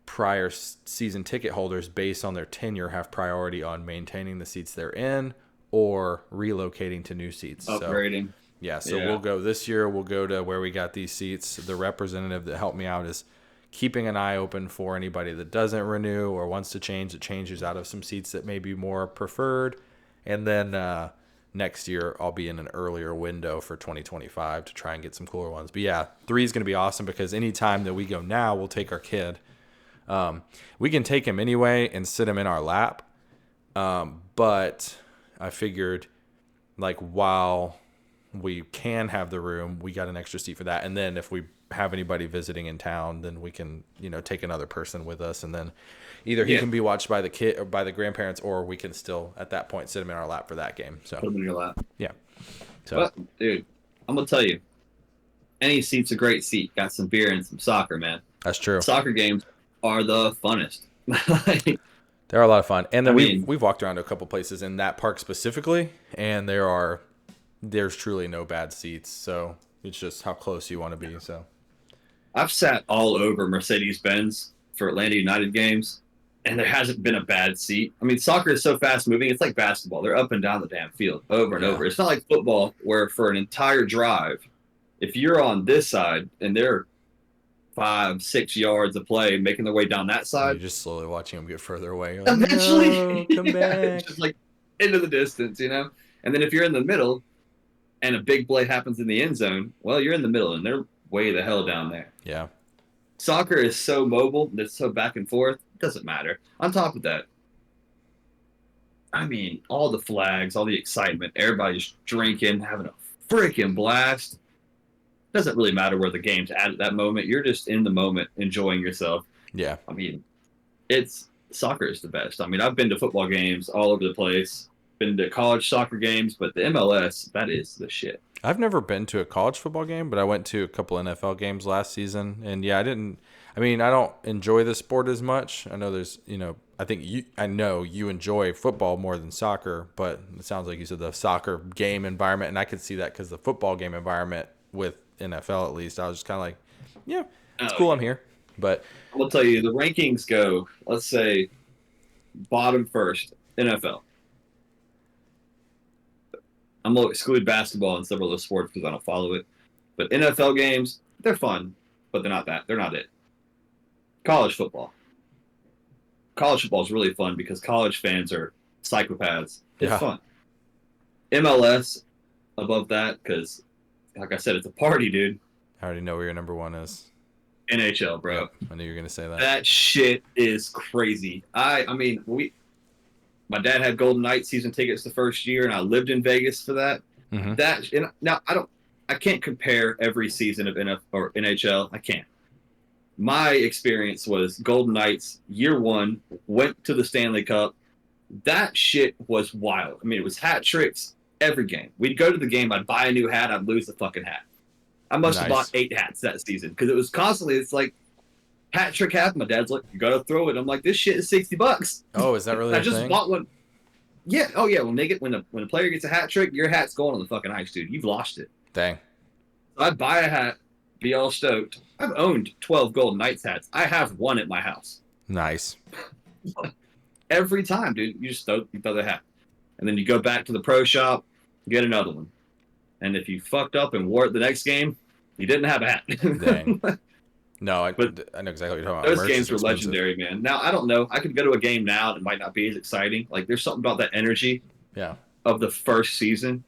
Speaker 2: prior season ticket holders, based on their tenure, have priority on maintaining the seats they're in or relocating to new seats.
Speaker 1: Upgrading.
Speaker 2: So we'll go this year. We'll go to where we got these seats. The representative that helped me out is keeping an eye open for anybody that doesn't renew or wants to change, that changes out of some seats that may be more preferred. And then next year I'll be in an earlier window for 2025 to try and get some cooler ones. But yeah, 3 is going to be awesome because anytime that we go now, we'll take our kid. We can take him anyway and sit him in our lap. But I figured, like, while we can have the room, we got an extra seat for that. And then if we have anybody visiting in town, then we can, take another person with us. And then either he can be watched by the kid or by the grandparents, or we can still at that point sit him in our lap for that game. So
Speaker 1: put him in your lap.
Speaker 2: Yeah. So,
Speaker 1: but, dude, I'm going to tell you, any seat's a great seat. Got some beer and some soccer, man.
Speaker 2: That's true.
Speaker 1: Soccer games are the funnest.
Speaker 2: They're a lot of fun. And then we've walked around to a couple places in that park specifically, and there's truly no bad seats. So it's just how close you want to be. So
Speaker 1: I've sat all over Mercedes-Benz for Atlanta United games, and there hasn't been a bad seat. I mean, soccer is so fast moving. It's like basketball. They're up and down the damn field over and over. It's not like football where for an entire drive, if you're on this side and they're 5-6 yards of play making their way down that side,
Speaker 2: you're just slowly watching them get further away.
Speaker 1: Like, eventually,
Speaker 2: no, come back.
Speaker 1: Just like into the distance, And then if you're in the middle and a big play happens in the end zone, well, you're in the middle and they're way the hell down there.
Speaker 2: Yeah.
Speaker 1: Soccer is so mobile, it's so back and forth. It doesn't matter. On top of that, I mean, all the flags, all the excitement, everybody's drinking, having a freaking blast. Doesn't really matter where the game's at that moment. You're just in the moment, enjoying yourself.
Speaker 2: Yeah.
Speaker 1: I mean, soccer is the best. I mean, I've been to football games all over the place, been to college soccer games, but the MLS, that is the shit.
Speaker 2: I've never been to a college football game, but I went to a couple NFL games last season. And yeah, I don't enjoy the sport as much. I know I know you enjoy football more than soccer, but it sounds like you said the soccer game environment. And I could see that because the football game environment with NFL, at least, I was just kind of like, yeah, it's cool. I'm here. But
Speaker 1: I'll tell you, the rankings go, let's say, bottom first, NFL. I'm going to exclude basketball and several of those sports because I don't follow it. But NFL games, they're fun, but they're not that. They're not it. College football. College football is really fun because college fans are psychopaths. It's fun. MLS above that because, like I said, it's a party, dude.
Speaker 2: I already know where your number one is.
Speaker 1: NHL, bro.
Speaker 2: Yep, I knew you were going to say that.
Speaker 1: That shit is crazy. I mean, my dad had Golden Knights season tickets the first year, and I lived in Vegas for that.
Speaker 2: Mm-hmm.
Speaker 1: Now I can't compare every season of NFL or NHL. I can't. My experience was Golden Knights year one, went to the Stanley Cup. That shit was wild. I mean, it was hat tricks every game. We'd go to the game, I'd buy a new hat, I'd lose the fucking hat. I must have bought 8 hats that season because it was constantly, it's like, hat trick hat. My dad's like, you got to throw it. I'm like, this shit is $60.
Speaker 2: Oh, is that really
Speaker 1: I just bought one. Yeah. Oh, yeah. When a player gets a hat trick, your hat's going on the fucking ice, dude. You've lost it.
Speaker 2: Dang.
Speaker 1: So I'd buy a hat, be all stoked. I've owned 12 Golden Knights hats. I have one at my house.
Speaker 2: Nice.
Speaker 1: Every time, dude, you just throw the hat. And then you go back to the pro shop, get another one. And if you fucked up and wore it the next game, you didn't have a hat.
Speaker 2: Dang. No, I know exactly what you're talking about.
Speaker 1: Those games were legendary, man. Now, I don't know. I could go to a game now and it might not be as exciting. Like, there's something about that energy of the first season,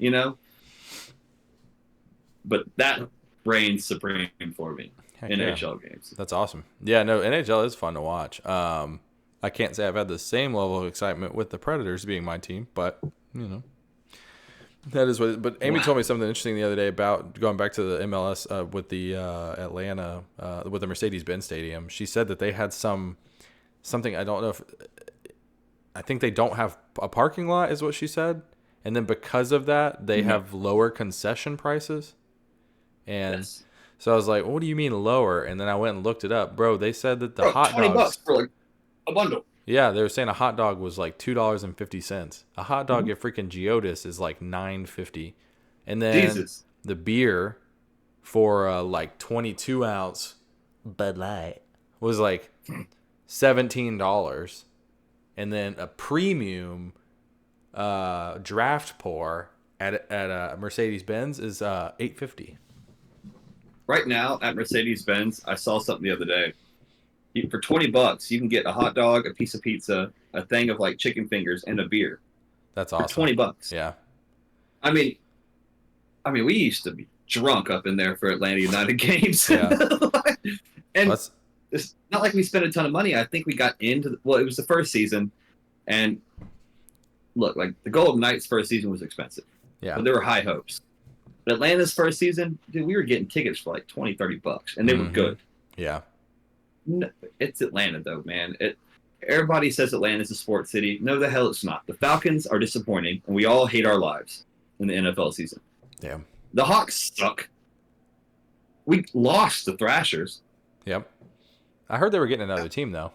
Speaker 1: But that reigns supreme for me in NHL games.
Speaker 2: That's awesome. Yeah, no, NHL is fun to watch. I can't say I've had the same level of excitement with the Predators being my team, but, that is what. But Amy told me something interesting the other day about going back to the MLS with the Atlanta with the Mercedes-Benz Stadium. She said that they had something. I don't know if. I think they don't have a parking lot, is what she said, and then because of that, they have lower concession prices. And so I was like, "What do you mean lower?" And then I went and looked it up, bro. They said that the hot dogs
Speaker 1: $20 for like a bundle.
Speaker 2: Yeah, they were saying a hot dog was like $2.50. A hot dog at freaking Geodis is like $9.50, and then the beer for like 22-ounce Bud Light was like $17, and then a premium draft pour at Mercedes-Benz is $8.50.
Speaker 1: Right now at Mercedes-Benz, I saw something the other day. For $20, you can get a hot dog, a piece of pizza, a thing of like chicken fingers, and a beer
Speaker 2: That's
Speaker 1: for
Speaker 2: awesome.
Speaker 1: $20.
Speaker 2: Yeah.
Speaker 1: I mean, we used to be drunk up in there for Atlanta United games,
Speaker 2: Yeah.
Speaker 1: and
Speaker 2: Let's.
Speaker 1: it's not like we spent a ton of money. I think we got into well, it was the first season, and look, like the Golden Knights' first season was expensive,
Speaker 2: Yeah.
Speaker 1: but there were high hopes. But Atlanta's first season, dude, we were getting tickets for like $20-$30, and they were good.
Speaker 2: Yeah.
Speaker 1: No, it's Atlanta though, man. Everybody says Atlanta's a sports city. No, the hell it's not. The Falcons are disappointing, and we all hate our lives in the NFL season.
Speaker 2: Yeah.
Speaker 1: The Hawks suck. We lost the Thrashers.
Speaker 2: Yep. I heard they were getting another team though.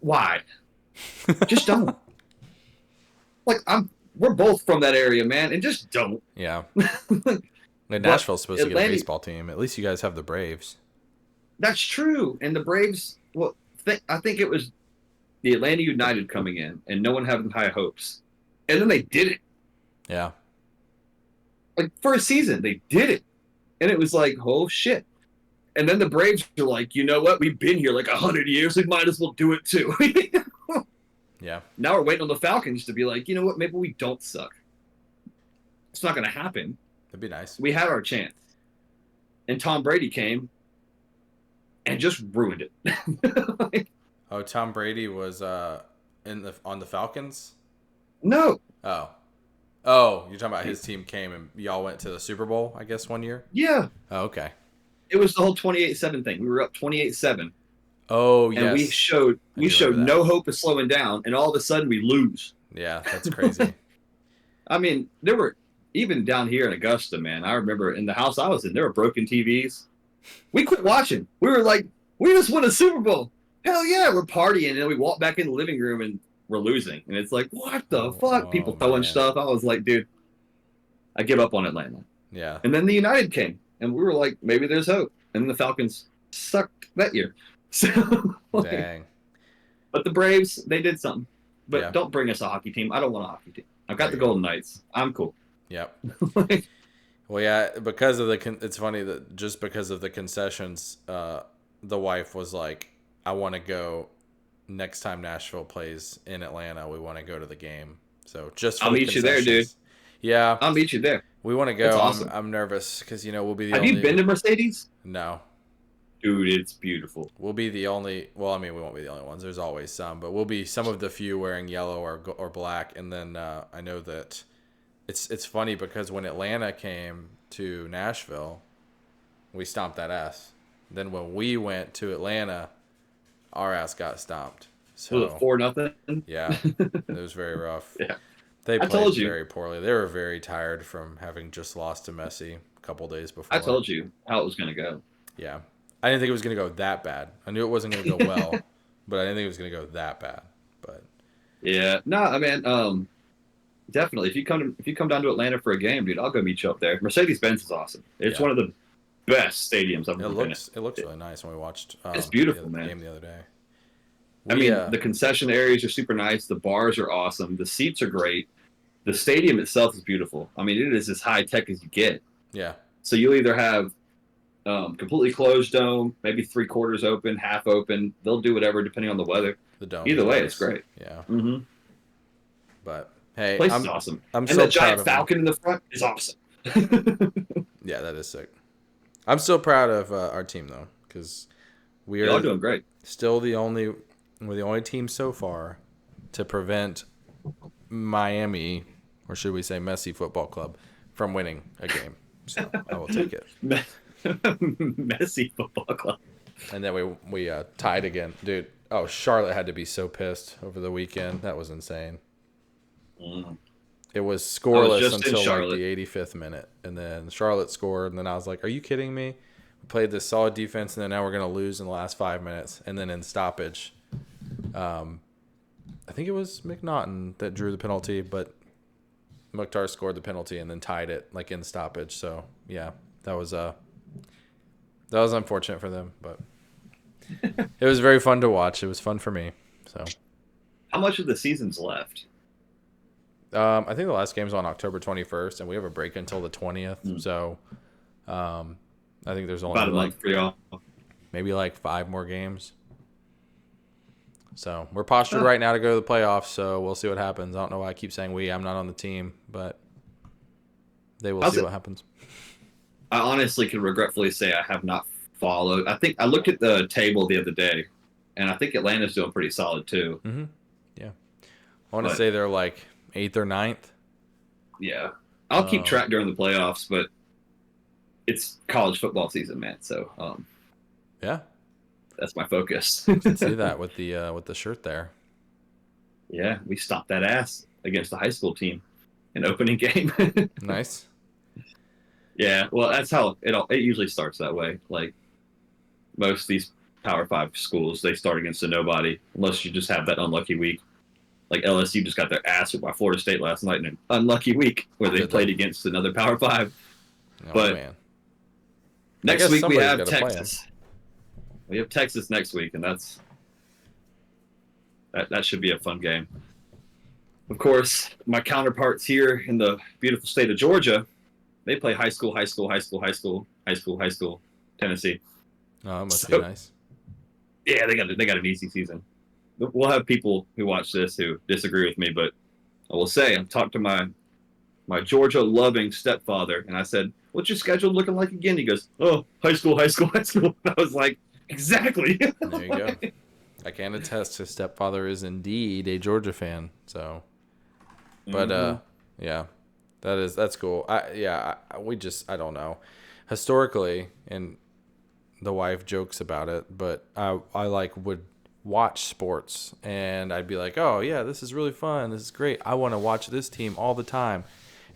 Speaker 1: Why? Just don't. Like we're both from that area, man, and just don't.
Speaker 2: Yeah. And Nashville's supposed to get a
Speaker 1: Atlanta,
Speaker 2: baseball team. At least you guys have the Braves.
Speaker 1: that's true. And the Braves, well, I think it was the Atlanta United coming in and no one having high hopes. And then they did it.
Speaker 2: Yeah.
Speaker 1: Like, first season, they did it. And it was like, oh, shit. And then the Braves are like, you know what? We've been here like 100 years. We might as well do it, too.
Speaker 2: Yeah.
Speaker 1: Now we're waiting on the Falcons to be like, you know what? Maybe we don't suck. It's not going to happen.
Speaker 2: That'd be nice.
Speaker 1: We had our chance. And Tom Brady came and just ruined it.
Speaker 2: Oh, Tom Brady was on the Falcons?
Speaker 1: No.
Speaker 2: Oh, you're talking about his team came and y'all went to the Super Bowl, I guess, one year?
Speaker 1: Yeah.
Speaker 2: Oh, okay.
Speaker 1: It was the whole 28-7 thing. We were up 28-7.
Speaker 2: Oh, yes.
Speaker 1: And we showed no hope of slowing down, and all of a sudden we lose.
Speaker 2: Yeah, that's crazy.
Speaker 1: I mean, there were, even down here in Augusta, man, I remember in the house I was in, there were broken TVs. We quit watching. We were like, we just won a Super Bowl. Hell yeah, we're partying. And then we walk back in the living room and we're losing. And it's like, what the fuck? People throwing stuff. I was like, dude, I give up on Atlanta.
Speaker 2: Yeah.
Speaker 1: And then the United came, and we were like, maybe there's hope. And then the Falcons sucked that year. So,
Speaker 2: Dang.
Speaker 1: But the Braves, they did something. But
Speaker 2: Yeah.
Speaker 1: don't bring us a hockey team. I don't want a hockey team. I've got the Golden Knights. I'm cool.
Speaker 2: Yep. Well, yeah, because of it's funny that just because of the concessions, the wife was like, I want to go next time Nashville plays in Atlanta. We want to go to the game. So just for
Speaker 1: I'll meet you there, dude.
Speaker 2: Yeah.
Speaker 1: I'll meet you there.
Speaker 2: We want to go.
Speaker 1: That's awesome.
Speaker 2: I'm nervous because, we'll be the
Speaker 1: Have
Speaker 2: only.
Speaker 1: you been to Mercedes?
Speaker 2: No.
Speaker 1: Dude, it's beautiful.
Speaker 2: We'll be the only. Well, I mean, we won't be the only ones. There's always some, but we'll be some of the few wearing yellow or black. And then I know that it's funny because when Atlanta came to Nashville, we stomped that ass. Then when we went to Atlanta, our ass got stomped. So
Speaker 1: Was it 4-0?
Speaker 2: Yeah, it was very rough.
Speaker 1: Yeah.
Speaker 2: They
Speaker 1: I
Speaker 2: played
Speaker 1: told you.
Speaker 2: very poorly. They were very tired from having just lost to Messi a couple days before.
Speaker 1: I told you how it was going to go.
Speaker 2: Yeah. I didn't think it was going to go that bad. I knew it wasn't going to go well, but I didn't think it was going to go that bad. But
Speaker 1: yeah, no, I mean, definitely. If you come down to Atlanta for a game, dude, I'll go meet you up there. Mercedes-Benz is awesome. It's one of the best stadiums I've ever been in.
Speaker 2: It looks really nice when we watched.
Speaker 1: It's beautiful,
Speaker 2: the
Speaker 1: man.
Speaker 2: Game the other day.
Speaker 1: The concession areas are super nice. The bars are awesome. The seats are great. The stadium itself is beautiful. I mean, it is as high tech as you get.
Speaker 2: Yeah.
Speaker 1: So you'll either have completely closed dome, maybe 3/4 open, half open. They'll do whatever depending on the weather.
Speaker 2: The dome.
Speaker 1: Either way, it's great.
Speaker 2: Yeah.
Speaker 1: Mm-hmm.
Speaker 2: But hey,
Speaker 1: place is awesome.
Speaker 2: I'm
Speaker 1: and
Speaker 2: so
Speaker 1: the
Speaker 2: proud
Speaker 1: giant
Speaker 2: of
Speaker 1: falcon in the front is awesome.
Speaker 2: Yeah, that is sick. I'm still proud of our team though, because we are
Speaker 1: doing great.
Speaker 2: Still we're the only team so far to prevent Miami, or should we say Messi Football Club, from winning a game. So I will take it.
Speaker 1: Messi Football Club.
Speaker 2: And then we tied again, dude. Oh, Charlotte had to be so pissed over the weekend. That was insane. It was scoreless until like the 85th minute, and then Charlotte scored, and then I was like, "Are you kidding me?" We played this solid defense, and then now we're gonna lose in the last 5 minutes, and then in stoppage, I think it was McNaughton that drew the penalty, but Mukhtar scored the penalty and then tied it like in stoppage. So yeah, that was unfortunate for them, but it was very fun to watch. It was fun for me. So,
Speaker 1: how much of the season's left?
Speaker 2: I think the last game's on October 21st, and we have a break until the 20th. So, I think there's only
Speaker 1: about a month for y'all.
Speaker 2: Maybe like 5 more games. So we're postured
Speaker 1: Oh,
Speaker 2: right now to go to the playoffs. So we'll see what happens. I don't know why I keep saying we. I'm not on the team, but they will
Speaker 1: how's
Speaker 2: see
Speaker 1: it?
Speaker 2: what happens.
Speaker 1: I honestly can regretfully say I have not followed. I think I looked at the table the other day, and I think Atlanta's doing pretty solid too.
Speaker 2: Mm-hmm. Yeah. I want to
Speaker 1: But
Speaker 2: say they're like 8th or ninth.
Speaker 1: yeah, I'll keep track during the playoffs. But it's college football season, man. So
Speaker 2: Yeah.
Speaker 1: that's my focus.
Speaker 2: Can see that with the shirt there.
Speaker 1: Yeah, we stopped that ass against the high school team in opening game.
Speaker 2: Nice.
Speaker 1: Yeah, well, that's how it usually starts that way. Like most of these Power Five schools, they start against a nobody, unless you just have that unlucky week. Like LSU just got their ass whipped by Florida State last night in an unlucky week where they
Speaker 2: Did
Speaker 1: played
Speaker 2: they?
Speaker 1: against another Power Five.
Speaker 2: Oh
Speaker 1: But
Speaker 2: man. I
Speaker 1: next
Speaker 2: guess
Speaker 1: week we
Speaker 2: somebody's
Speaker 1: have
Speaker 2: got to play them.
Speaker 1: Texas. We have Texas next week, and that should be a fun game. Of course, my counterparts here in the beautiful state of Georgia, they play high school, high school, high school, high school, high school, high school, Tennessee.
Speaker 2: Oh, that must be
Speaker 1: So
Speaker 2: nice.
Speaker 1: yeah, they got an easy season. We'll have people who watch this who disagree with me, but I will say I've talked to my Georgia loving stepfather, and I said, "What's your schedule looking like again?" He goes, "Oh, high school, high school, high school." I was like, "Exactly."
Speaker 2: There you go. I can attest his stepfather is indeed a Georgia fan. So, but yeah, that's cool. I don't know. Historically, and the wife jokes about it, but I like would watch sports and I'd be like, oh yeah, this is really fun. This is great. I want to watch this team all the time.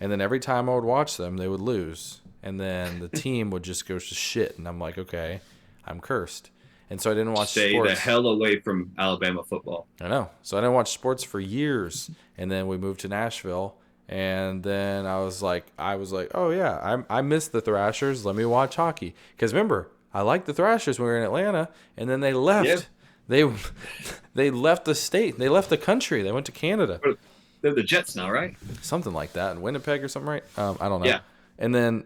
Speaker 2: And then every time I would watch them, they would lose. And then the team would just go to shit. And I'm like, okay, I'm cursed. And so I didn't watch
Speaker 1: Stay
Speaker 2: sports.
Speaker 1: the hell away from Alabama football.
Speaker 2: I know. So I didn't watch sports for years. And then we moved to Nashville. And then I was like, oh yeah, I miss the Thrashers. Let me watch hockey. Because remember, I liked the Thrashers when we were in Atlanta. And then they left.
Speaker 1: Yeah.
Speaker 2: They left the state. They left the country. They went to Canada.
Speaker 1: They're the Jets now, right?
Speaker 2: Something like that. In Winnipeg or something, right? I don't know.
Speaker 1: Yeah.
Speaker 2: And then,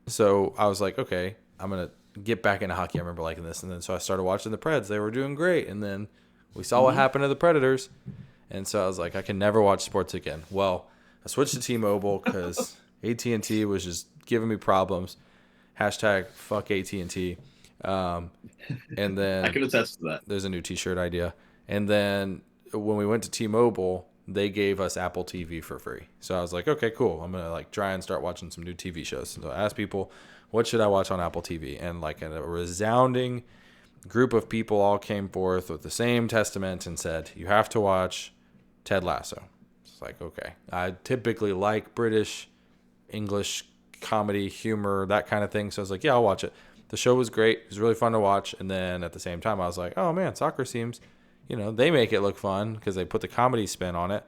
Speaker 2: so I was like, okay, I'm going to get back into hockey. I remember liking this. And then so I started watching the Preds. They were doing great. And then we saw what happened to the Predators. And so I was like, I can never watch sports again. Well, I switched to T-Mobile because AT&T was just giving me problems. Hashtag fuck AT&T. And then
Speaker 1: I can attest to that.
Speaker 2: there's a new T-shirt idea. And then when we went to T-Mobile, they gave us Apple TV for free. So I was like, okay, cool. I'm gonna like try and start watching some new TV shows. So I asked people, what should I watch on Apple TV? And like a resounding group of people all came forth with the same testament and said, you have to watch Ted Lasso. It's like, okay. I typically like British, English comedy, humor, that kind of thing. So I was like, yeah, I'll watch it. The show was great. It was really fun to watch. And then at the same time, I was like, oh man, soccer seems, they make it look fun because they put the comedy spin on it.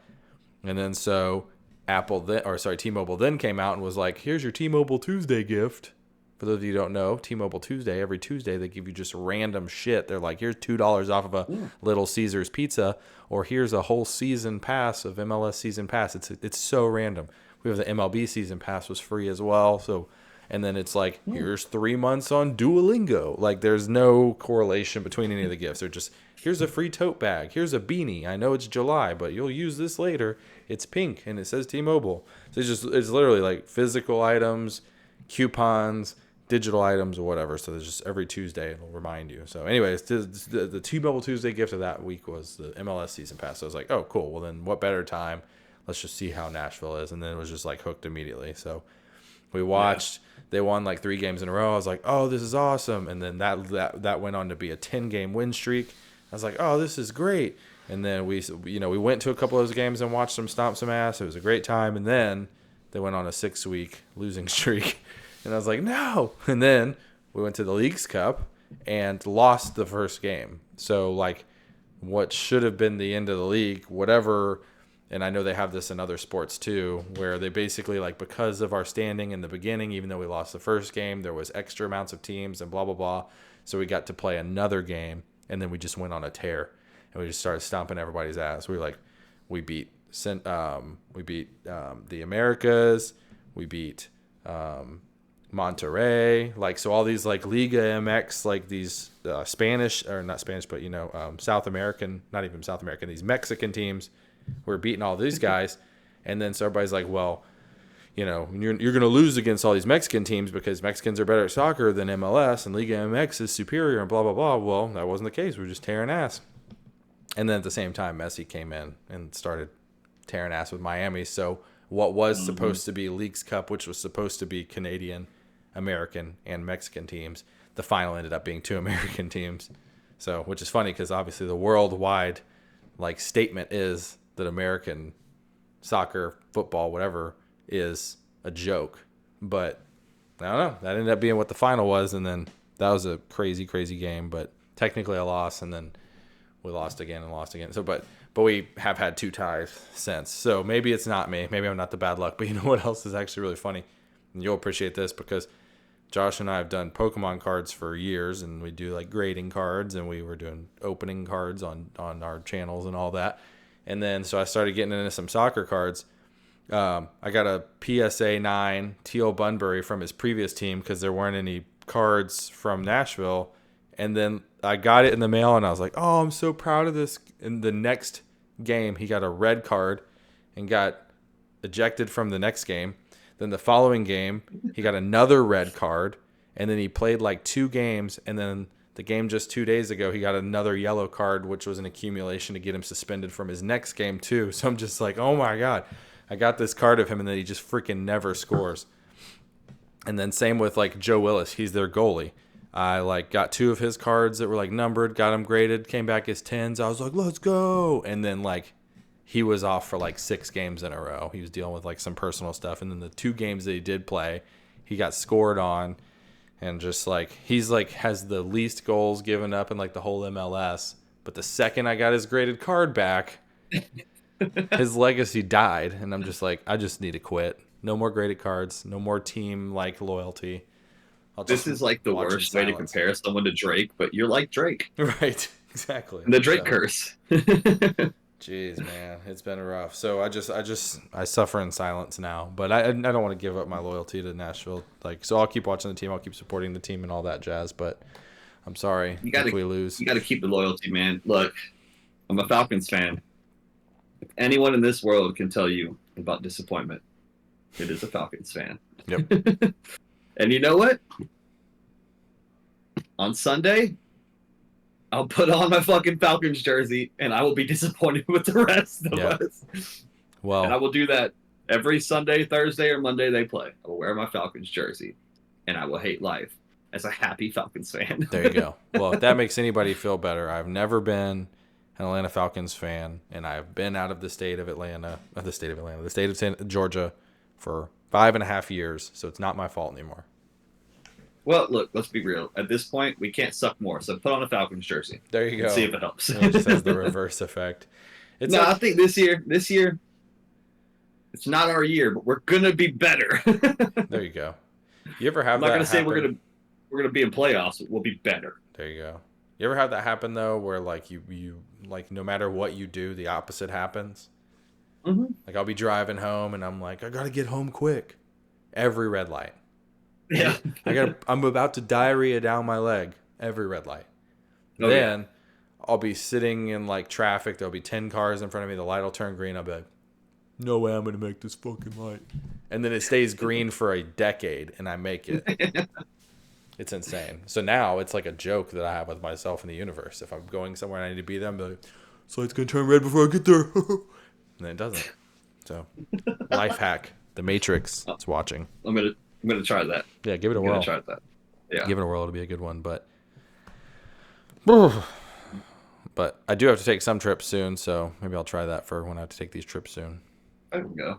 Speaker 2: And then so T-Mobile then came out and was like, here's your T-Mobile Tuesday gift. For those of you who don't know, T-Mobile Tuesday, every Tuesday they give you just random shit. They're like, here's $2 off of a Little Caesars pizza, or here's a whole season pass of MLS season pass. It's so random. We have the MLB season pass was free as well. So, and then it's like, here's 3 months on Duolingo. Like there's no correlation between any of the gifts. They're just, here's a free tote bag. Here's a beanie. I know it's July, but you'll use this later. It's pink and it says T-Mobile. So it's literally like physical items, coupons, digital items, or whatever. So there's just every Tuesday it'll remind you. So anyways, the T-Mobile Tuesday gift of that week was the MLS season pass. So I was like, oh cool. Well then what better time? Let's just see how Nashville is. And then it was just like hooked immediately. So we watched. Yeah. They won like 3 games in a row. I was like, oh, this is awesome. And then that went on to be a 10-game win streak. I was like, oh, this is great. And then we went to a couple of those games and watched them stomp some ass. It was a great time. And then they went on a 6-week losing streak. And I was like, no. And then we went to the Leagues Cup and lost the first game. So like what should have been the end of the league, whatever. And I know they have this in other sports too, where they basically like, because of our standing in the beginning, even though we lost the first game, there was extra amounts of teams and blah, blah, blah. So we got to play another game and then we just went on a tear and we just started stomping everybody's ass. We were like, we beat the Americas. We beat Monterrey, like, so all these like Liga MX, like these Spanish, or not Spanish, but South American, not even South American, these Mexican teams were beating all these guys. And then so everybody's like, well, you're going to lose against all these Mexican teams because Mexicans are better at soccer than MLS and Liga MX is superior and blah, blah, blah. Well, that wasn't the case. We were just tearing ass. And then at the same time, Messi came in and started tearing ass with Miami. So what was supposed to be Leagues Cup, which was supposed to be Canadian, American, and Mexican teams, the final ended up being 2 American teams. So, which is funny because obviously the worldwide like statement is that American soccer, football, whatever, is a joke. But I don't know. That ended up being what the final was, and then that was a crazy, crazy game. But technically a loss, and then we lost again and lost again. So, but we have had 2 ties since. So maybe it's not me. Maybe I'm not the bad luck. But you know what else is actually really funny? And you'll appreciate this because Josh and I have done Pokemon cards for years, and we do like grading cards, and we were doing opening cards on our channels and all that. And then so I started getting into some soccer cards. I got a PSA 9 Teal Bunbury from his previous team because there weren't any cards from Nashville. And then I got it in the mail, and I was like, oh, I'm so proud of this. In the next game, he got a red card and got ejected from the next game. Then the following game, he got another red card, and then he played like 2 games, and then the game just 2 days ago, he got another yellow card, which was an accumulation to get him suspended from his next game too. So I'm just like, oh my God, I got this card of him, and then he just freaking never scores. And then same with like Joe Willis, he's their goalie. I like got 2 of his cards that were like numbered, got them graded, came back as 10s. I was like, let's go. And then like he was off for like 6 games in a row. He was dealing with like some personal stuff. And then the 2 games that he did play, he got scored on. And just like, he's like, has the least goals given up in like the whole MLS. But the second I got his graded card back, his legacy died. And I'm just like, I just need to quit. No more graded cards. No more team like loyalty.
Speaker 1: This is like the worst way to compare someone to Drake, but you're like Drake.
Speaker 2: Right. Exactly.
Speaker 1: And the Drake curse.
Speaker 2: Jeez, man, it's been rough. So I suffer in silence now, but I don't want to give up my loyalty to Nashville. Like, so I'll keep watching the team, I'll keep supporting the team and all that jazz. But I'm sorry if we lose.
Speaker 1: You got to keep the loyalty, man. Look, I'm a Falcons fan. If anyone in this world can tell you about disappointment, it is a Falcons fan.
Speaker 2: Yep.
Speaker 1: And you know what? On Sunday, I'll put on my fucking Falcons jersey, and I will be disappointed with the rest of us.
Speaker 2: Well,
Speaker 1: and I will do that every Sunday, Thursday, or Monday they play. I will wear my Falcons jersey, and I will hate life as a happy Falcons fan.
Speaker 2: There you go. Well, if that makes anybody feel better, I've never been an Atlanta Falcons fan, and I've been out of the state of Georgia for 5.5 years, so it's not my fault anymore.
Speaker 1: Well, look, let's be real. At this point, we can't suck more, so put on a Falcons jersey.
Speaker 2: There you go.
Speaker 1: See if it helps.
Speaker 2: It just has the reverse effect.
Speaker 1: I think this year, it's not our year, but we're gonna be better.
Speaker 2: There you go. You ever have?
Speaker 1: I'm not gonna say we're gonna be in playoffs. But we'll be better.
Speaker 2: There you go. You ever have that happen though, where like you like no matter what you do, the opposite happens?
Speaker 1: Mm-hmm.
Speaker 2: Like I'll be driving home and I'm like, I gotta get home quick. Every red light.
Speaker 1: Yeah.
Speaker 2: I'm about to diarrhea down my leg. Every red light.
Speaker 1: Oh,
Speaker 2: then
Speaker 1: yeah.
Speaker 2: I'll be sitting in like traffic. There'll be 10 cars in front of me. The light will turn green. I'll be like, no way I'm going to make this fucking light. And then it stays green for a decade and I make it. It's insane. So now it's like a joke that I have with myself in the universe. If I'm going somewhere and I need to be there, I'm like, this light's going to turn red before I get there. And then it doesn't. So life hack. The Matrix is watching.
Speaker 1: I'm gonna try that.
Speaker 2: Yeah, give it a whirl.
Speaker 1: Try that. Yeah,
Speaker 2: give it a whirl. It'll be a good one. But I do have to take some trips soon, so maybe I'll try that for when I have to take these trips soon.
Speaker 1: There we go.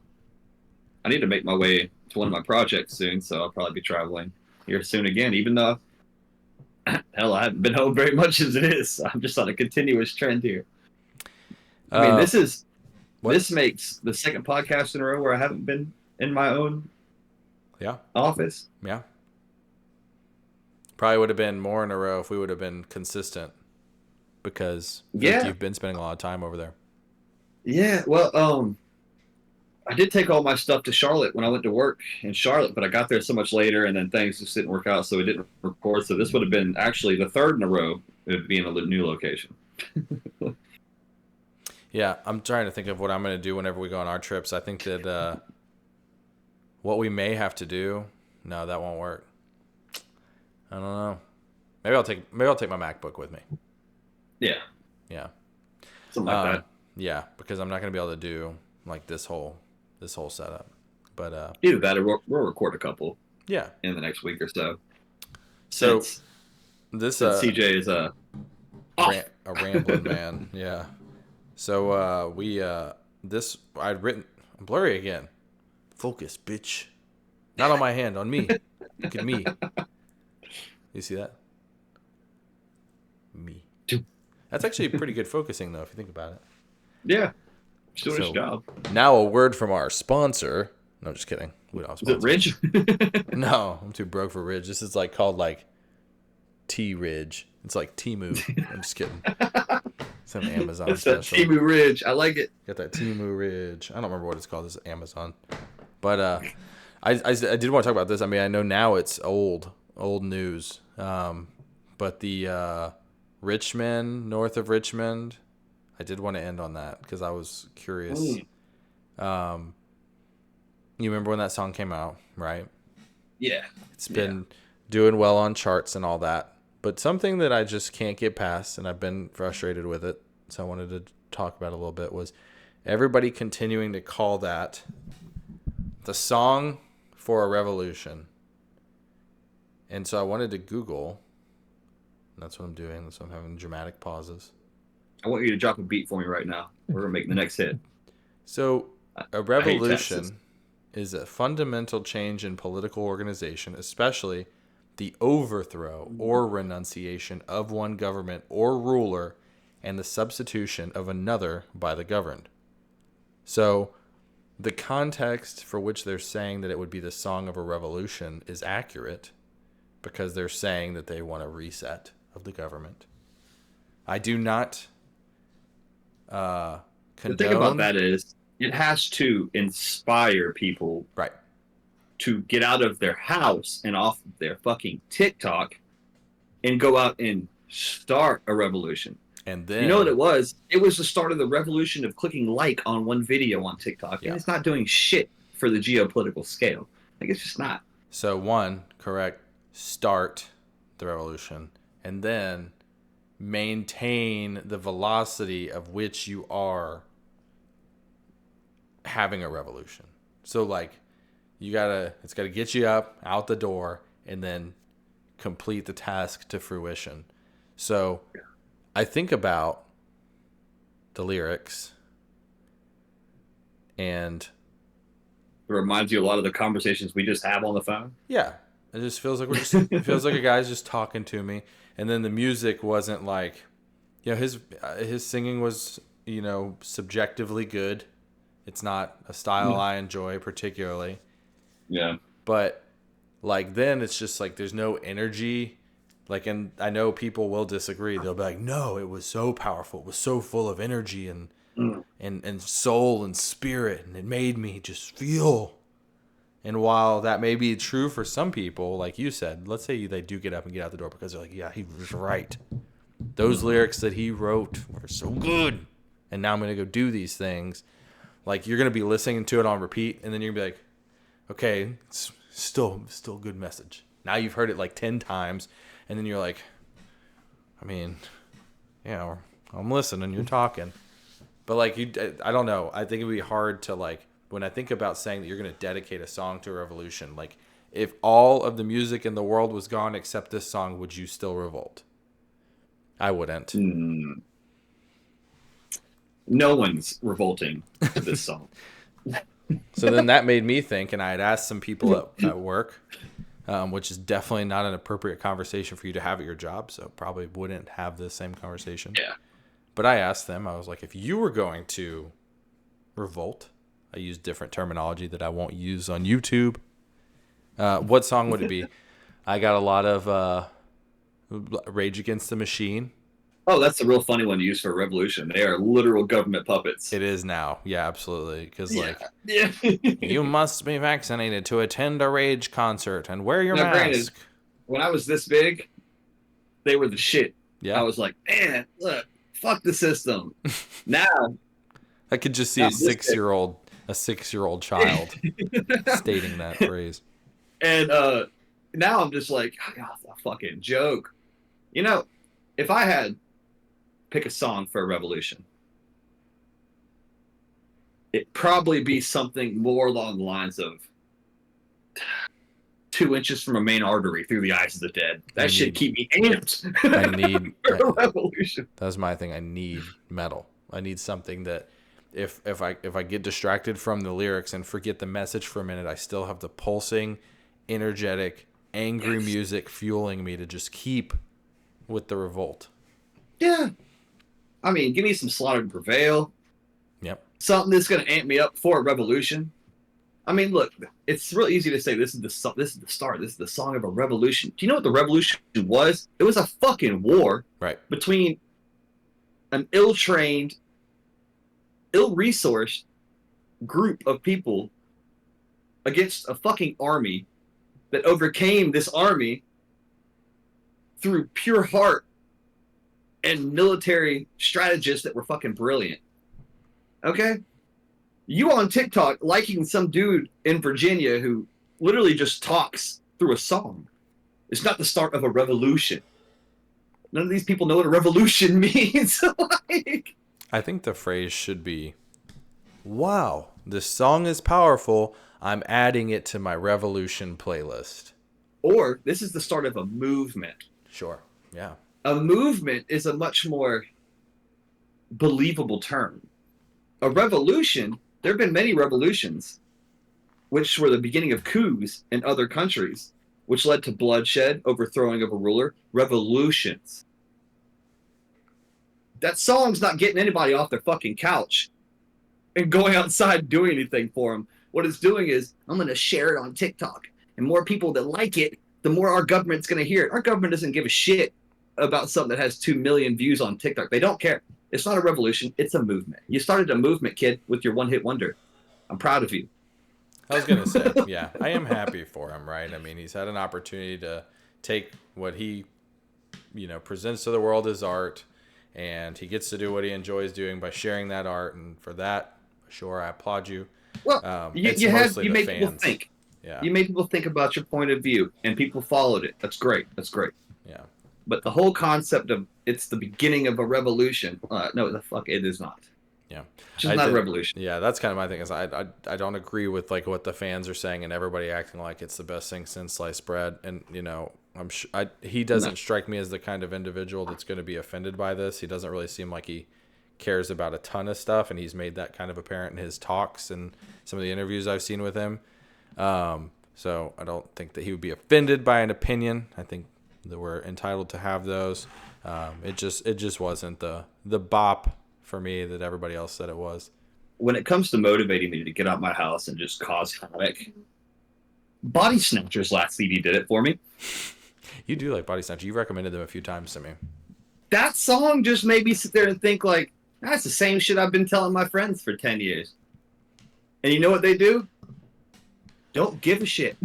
Speaker 1: I need to make my way to one of my projects soon, so I'll probably be traveling here soon again. Even though, hell, I haven't been home very much as it is. I'm just on a continuous trend here. I mean, this makes the second podcast in a row where I haven't been in my own office.
Speaker 2: Yeah. Probably would have been more in a row if we would have been consistent because you've been spending a lot of time over there.
Speaker 1: Yeah. Well, I did take all my stuff to Charlotte when I went to work in Charlotte, but I got there so much later, and then things just didn't work out, so we didn't record. So this would have been actually the third in a row. It would be in a new location.
Speaker 2: Yeah, I'm trying to think of what I'm going to do whenever we go on our trips. I think that what we may have to do. No, that won't work. I don't know. Maybe I'll take my MacBook with me.
Speaker 1: Yeah,
Speaker 2: Yeah.
Speaker 1: something like that.
Speaker 2: Yeah, because I'm not going to be able to do like this whole setup. But
Speaker 1: Either that, or we'll record a couple
Speaker 2: yeah.
Speaker 1: in the next week or so.
Speaker 2: So
Speaker 1: Since
Speaker 2: this
Speaker 1: CJ is
Speaker 2: a rambling man. Yeah. So we this I'd written blurry again. Focus, bitch. Not on my hand, on me. Look at me. You see that? Me. That's actually pretty good focusing, though, if you think about it.
Speaker 1: Yeah, he's doing his job.
Speaker 2: Now a word from our sponsor. No, just kidding. We don't have
Speaker 1: Is it Ridge?
Speaker 2: No, I'm too broke for Ridge. This is like called like T-Ridge. It's like Timu. I'm just kidding. It's an Amazon
Speaker 1: It's
Speaker 2: special.
Speaker 1: that Timu Ridge. I like it.
Speaker 2: Got that Timu Ridge. I don't remember what it's called. It's Amazon. But I did want to talk about this. I mean, I know now it's old news. But the Richmond, north of Richmond, I did want to end on that because I was curious. You remember when that song came out, right?
Speaker 1: Yeah.
Speaker 2: It's been doing well on charts and all that. But something that I just can't get past, and I've been frustrated with it, so I wanted to talk about it a little bit, was everybody continuing to call that the song for a revolution. And so I wanted to Google. That's what I'm doing. So I'm having dramatic pauses.
Speaker 1: I want you to drop a beat for me right now. We're going to make the next hit.
Speaker 2: So a revolution is a fundamental change in political organization, especially the overthrow or renunciation of one government or ruler and the substitution of another by the governed. So the context for which they're saying that it would be the song of a revolution is accurate because they're saying that they want a reset of the government. I do not condone...
Speaker 1: The thing about that is it has to inspire people
Speaker 2: right
Speaker 1: to get out of their house and off their fucking TikTok and go out and start a revolution.
Speaker 2: And then,
Speaker 1: you know what it was? It was the start of the revolution of clicking like on one video on TikTok. Yeah. And it's not doing shit for the geopolitical scale. Like, it's just not.
Speaker 2: So one, correct, start the revolution, and then maintain the velocity of which you are having a revolution. So like, it's gotta get you up, out the door, and then complete the task to fruition. So I think about the lyrics, and
Speaker 1: it reminds you a lot of the conversations we just have on the phone.
Speaker 2: Yeah, it just feels like it feels like a guy's just talking to me, and then the music wasn't like, his singing was subjectively good. It's not a style I enjoy particularly.
Speaker 1: Yeah,
Speaker 2: but like then it's just like there's no energy. Like, and I know people will disagree. They'll be like, no, it was so powerful. It was so full of energy and soul and spirit. And it made me just feel. And while that may be true for some people, like you said, let's say they do get up and get out the door because they're like, yeah, he was right. Those lyrics that he wrote were so good. And now I'm going to go do these things. Like, you're going to be listening to it on repeat. And then you're going to be like, okay, it's still a good message. Now you've heard it like 10 times. And then you're like, I mean, yeah, I'm listening. You're talking. But like, I don't know. I think it would be hard to like, when I think about saying that you're going to dedicate a song to a revolution, like if all of the music in the world was gone except this song, would you still revolt? I wouldn't.
Speaker 1: No one's revolting to this song.
Speaker 2: So then that made me think, and I had asked some people at work, which is definitely not an appropriate conversation for you to have at your job, so probably wouldn't have the same conversation.
Speaker 1: Yeah.
Speaker 2: But I asked them, I was like, if you were going to revolt, I used different terminology that I won't use on YouTube, what song would it be? I got a lot of Rage Against the Machine,
Speaker 1: Oh, that's a real funny one to use for a revolution. They are literal government puppets.
Speaker 2: It is now. Yeah, absolutely. Because,
Speaker 1: Yeah,
Speaker 2: like,
Speaker 1: yeah.
Speaker 2: you must be vaccinated to attend a Rage concert and wear your
Speaker 1: Now, granted,
Speaker 2: mask.
Speaker 1: when I was this big, they were the shit. I
Speaker 2: Yeah.
Speaker 1: was like, man, look, fuck the system. Now,
Speaker 2: I could just see
Speaker 1: I'm this big.
Speaker 2: a 6 year old child stating that phrase.
Speaker 1: And now I'm just like, oh, it's a fucking joke. You know, if I had pick a song for a revolution, it'd probably be something more along the lines of 2 inches from a main artery through the eyes of the dead. That should keep me amped
Speaker 2: I need
Speaker 1: for a revolution.
Speaker 2: that's my thing. I need metal. I need something that if I get distracted from the lyrics and forget the message for a minute, I still have the pulsing, energetic, angry music fueling me to just keep with the revolt.
Speaker 1: Yeah. I mean, give me some Slaughter to Prevail.
Speaker 2: Yep.
Speaker 1: Something that's going to amp me up for a revolution. I mean, look, it's real easy to say this is the start. This is the song of a revolution. Do you know what the revolution was? It was a fucking war
Speaker 2: Right.
Speaker 1: between an ill-trained, ill-resourced group of people against a fucking army that overcame this army through pure heart and military strategists that were fucking brilliant. Okay? You on TikTok liking some dude in Virginia who literally just talks through a song. It's not the start of a revolution. None of these people know what a revolution means. Like,
Speaker 2: I think the phrase should be, "Wow, this song is powerful. I'm adding it to my revolution playlist."
Speaker 1: or this is the start of a movement.
Speaker 2: Sure. Yeah.
Speaker 1: A movement is a much more believable term. A revolution, there have been many revolutions, which were the beginning of coups in other countries, which led to bloodshed, overthrowing of a ruler, revolutions. That song's not getting anybody off their fucking couch and going outside and doing anything for them. What it's doing is, I'm going to share it on TikTok. And more people that like it, the more our government's going to hear it. Our government doesn't give a shit about something that has 2 million views on TikTok. They don't care. It's not a revolution. It's a movement. You started a movement, kid, with your one-hit wonder. I'm proud of you.
Speaker 2: I was gonna say, yeah, I am happy for him, right? I mean, he's had an opportunity to take what he, presents to the world as art, and he gets to do what he enjoys doing by sharing that art, and for that, sure, I applaud you.
Speaker 1: Well, you made people think.
Speaker 2: Yeah.
Speaker 1: You made people think about your point of view, and people followed it. That's great. That's great.
Speaker 2: Yeah.
Speaker 1: But the whole concept of it's the beginning of a revolution, no, the fuck, it is not.
Speaker 2: Yeah.
Speaker 1: It's just not a revolution.
Speaker 2: Yeah, that's kind of my thing. Is I don't agree with like what the fans are saying and everybody acting like it's the best thing since sliced bread. And he doesn't strike me as the kind of individual that's going to be offended by this. He doesn't really seem like he cares about a ton of stuff, and he's made that kind of apparent in his talks and some of the interviews I've seen with him. So I don't think that he would be offended by an opinion. I think that we're entitled to have those. It just wasn't the bop for me that everybody else said it was.
Speaker 1: When it comes to motivating me to get out my house and just cause havoc, Body Snatchers last CD did it for me.
Speaker 2: You do like Body Snatcher. You recommended them a few times to me.
Speaker 1: That song just made me sit there and think like, that's the same shit I've been telling my friends for 10 years. And you know what they do? Don't give a shit.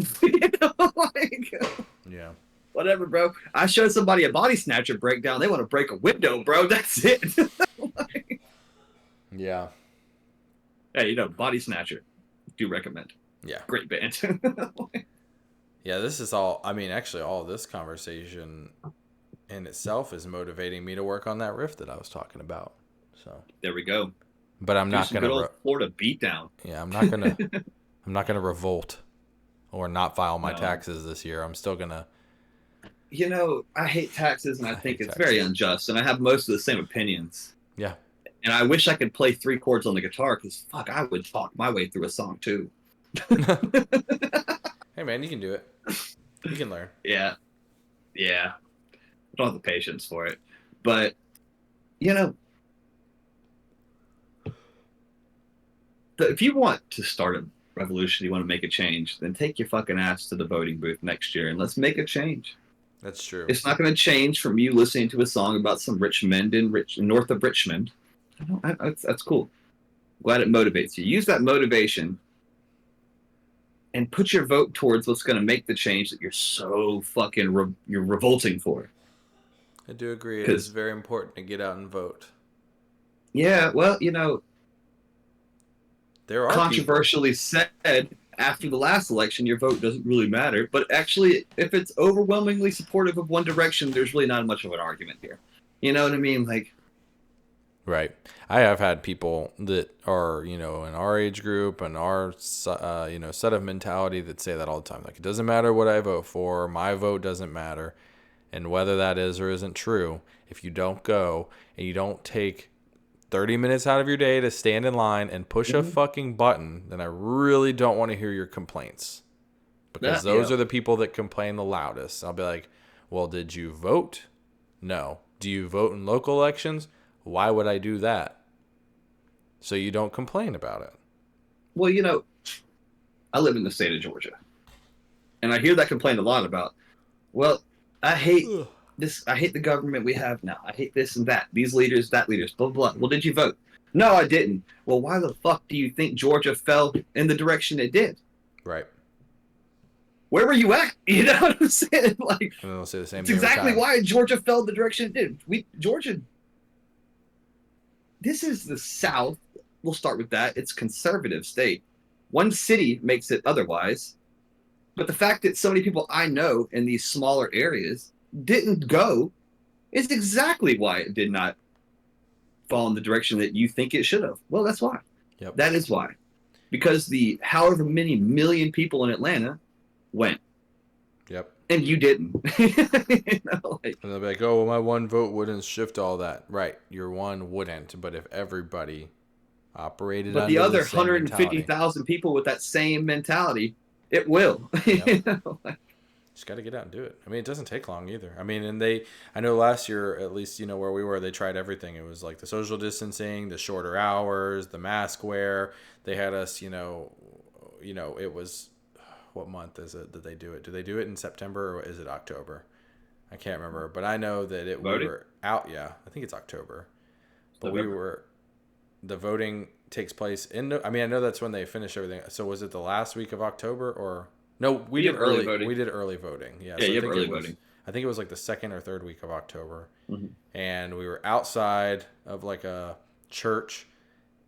Speaker 2: Yeah.
Speaker 1: Whatever, bro. I showed somebody a Body Snatcher breakdown. They want to break a window, bro. That's it.
Speaker 2: Yeah.
Speaker 1: Hey, Body Snatcher. Do recommend.
Speaker 2: Yeah.
Speaker 1: Great band.
Speaker 2: Yeah, this is all, actually all this conversation in itself is motivating me to work on that riff that I was talking about. So
Speaker 1: there we go.
Speaker 2: But I'm not going to
Speaker 1: Florida beatdown.
Speaker 2: Yeah, I'm not going to revolt or not file my taxes this year. I'm still going to
Speaker 1: I hate taxes, and I think it's very unjust, and I have most of the same opinions.
Speaker 2: Yeah.
Speaker 1: And I wish I could play 3 chords on the guitar, because, fuck, I would talk my way through a song, too.
Speaker 2: Hey, man, you can do it. You can learn.
Speaker 1: Yeah. I don't have the patience for it. But, if you want to start a revolution, you want to make a change, then take your fucking ass to the voting booth next year, and let's make a change.
Speaker 2: That's true.
Speaker 1: It's not going to change from you listening to a song about some rich men north of Richmond. That's cool. Glad it motivates you. Use that motivation and put your vote towards what's going to make the change that you're so fucking you're revolting for.
Speaker 2: I do agree. It is
Speaker 1: Because
Speaker 2: very important to get out and vote.
Speaker 1: yeah, well,
Speaker 2: There are
Speaker 1: controversially said after the last election, your vote doesn't really matter. But actually, if it's overwhelmingly supportive of one direction, there's really not much of an argument here. You know what I mean? Like,
Speaker 2: right. I have had people that are, in our age group and our, set of mentality that say that all the time. Like, it doesn't matter what I vote for. My vote doesn't matter. And whether that is or isn't true, if you don't go and you don't take 30 minutes out of your day to stand in line and push a fucking button, then I really don't want to hear your complaints. Because those are the people that complain the loudest. I'll be like, well, did you vote? No. Do you vote in local elections? Why would I do that? So you don't complain about it.
Speaker 1: well, I live in the state of Georgia, and I hear that complained a lot about. Well, I hate this. I hate the government we have now. I hate this and that. These leaders, that leaders, blah, blah, blah. Well, did you vote? No, I didn't. Well, why the fuck do you think Georgia fell in the direction it did?
Speaker 2: Right.
Speaker 1: Where were you at? You know what I'm saying? Like,
Speaker 2: And they'll say the same
Speaker 1: it's
Speaker 2: thing every
Speaker 1: exactly
Speaker 2: time.
Speaker 1: why Georgia fell the direction it did. Georgia, this is the South. We'll start with that. It's a conservative state. One city makes it otherwise. But the fact that so many people I know in these smaller areas didn't go is exactly why it did not fall in the direction that you think it should have. Well, that's why.
Speaker 2: Yep.
Speaker 1: That is why. Because the however many million people in Atlanta went.
Speaker 2: Yep.
Speaker 1: And you didn't.
Speaker 2: And they'll be like, oh, well, my one vote wouldn't shift all that. Right. Your one wouldn't. But if everybody operated
Speaker 1: but
Speaker 2: under
Speaker 1: the other
Speaker 2: same
Speaker 1: 150,000 people with that same mentality, it will.
Speaker 2: Yep. Just got to get out and do it. I mean, it doesn't take long either. I mean, I know last year, at least, where we were, they tried everything. It was like the social distancing, the shorter hours, the mask wear. They had us, it was, what month is it that they do it? Do they do it in September or is it October? I can't remember, but I know that we were out. Yeah, I think it's October. But the voting takes place I know that's when they finish everything. So was it the last week of October or no? We did early voting. We did early voting. Yeah,
Speaker 1: so you have early voting.
Speaker 2: I think it was like the second or third week of October,
Speaker 1: and
Speaker 2: we were outside of like a church.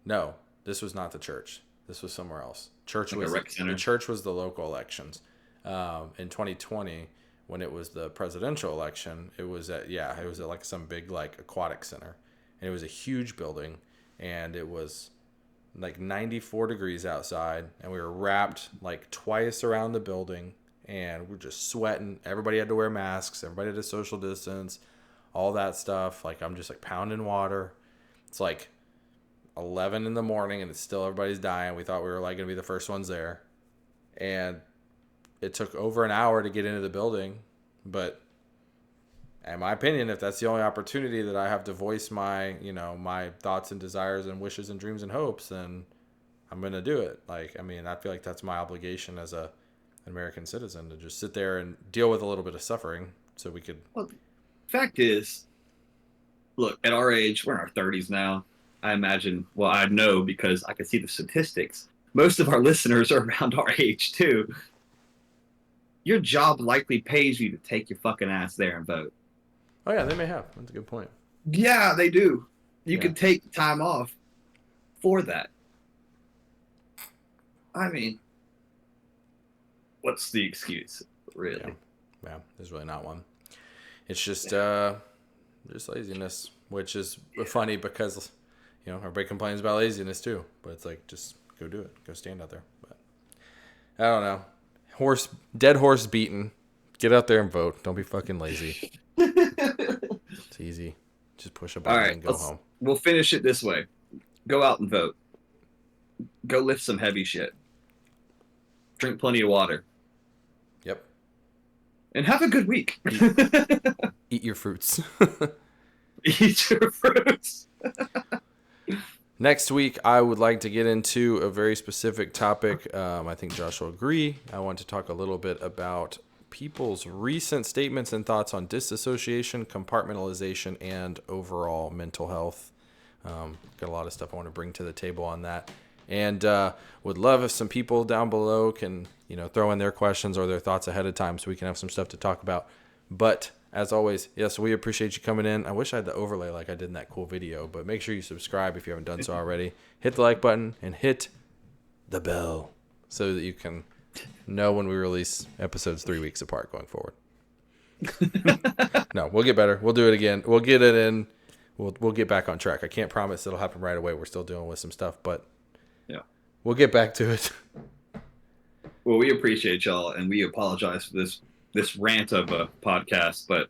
Speaker 2: No, this was not the church. This was somewhere else. The church was the local elections. In 2020, when it was the presidential election, it was at like some big like aquatic center, and it was a huge building, and it was like 94 degrees outside, and we were wrapped like twice around the building, and we're just sweating. Everybody had to wear masks. Everybody had to social distance, all that stuff. Like I'm just like pounding water. It's like 11 in the morning, and it's still everybody's dying. We thought we were like gonna be the first ones there, and it took over an hour to get into the building. But in my opinion, if that's the only opportunity that I have to voice my, my thoughts and desires and wishes and dreams and hopes, then I'm going to do it. Like, I mean, I feel like that's my obligation as an American citizen to just sit there and deal with a little bit of suffering so we could.
Speaker 1: Well, the fact is, look, at our age, we're in our 30s now. I imagine, well, I know because I can see the statistics. Most of our listeners are around our age, too. Your job likely pays you to take your fucking ass there and vote.
Speaker 2: Oh, yeah, they may have. That's a good point.
Speaker 1: Yeah, they do. You can take time off for that. I mean, what's the excuse, really?
Speaker 2: Yeah, there's really not one. It's just laziness, which is funny because, everybody complains about laziness too. But it's like, just go do it. Go stand out there. But I don't know. Dead horse beaten. Get out there and vote. Don't be fucking lazy. It's easy. Just push a button and go home.
Speaker 1: We'll finish it this way. Go out and vote. Go lift some heavy shit. Drink plenty of water.
Speaker 2: Yep.
Speaker 1: And have a good week.
Speaker 2: Eat your fruits.
Speaker 1: Eat your fruits.
Speaker 2: Next week, I would like to get into a very specific topic. I think Josh will agree. I want to talk a little bit about people's recent statements and thoughts on disassociation, compartmentalization, and overall mental health. Got a lot of stuff I want to bring to the table on that. And would love if some people down below can, throw in their questions or their thoughts ahead of time so we can have some stuff to talk about. But as always, yes, we appreciate you coming in. I wish I had the overlay like I did in that cool video, but make sure you subscribe if you haven't done so already. Hit the like button and hit the bell so that you can know when we release episodes 3 weeks apart going forward. No, we'll get better. We'll do it again. We'll get it in. We'll get back on track. I can't promise it'll happen right away. We're still dealing with some stuff, but
Speaker 1: yeah,
Speaker 2: we'll get back to it.
Speaker 1: Well, we appreciate y'all, and we apologize for this rant of a podcast, but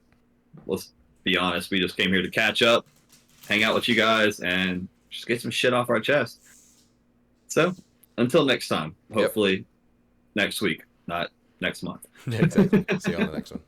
Speaker 1: let's be honest, we just came here to catch up, hang out with you guys, and just get some shit off our chest. So, until next time, hopefully next week, not next month.
Speaker 2: Yeah, exactly. See you on the next one.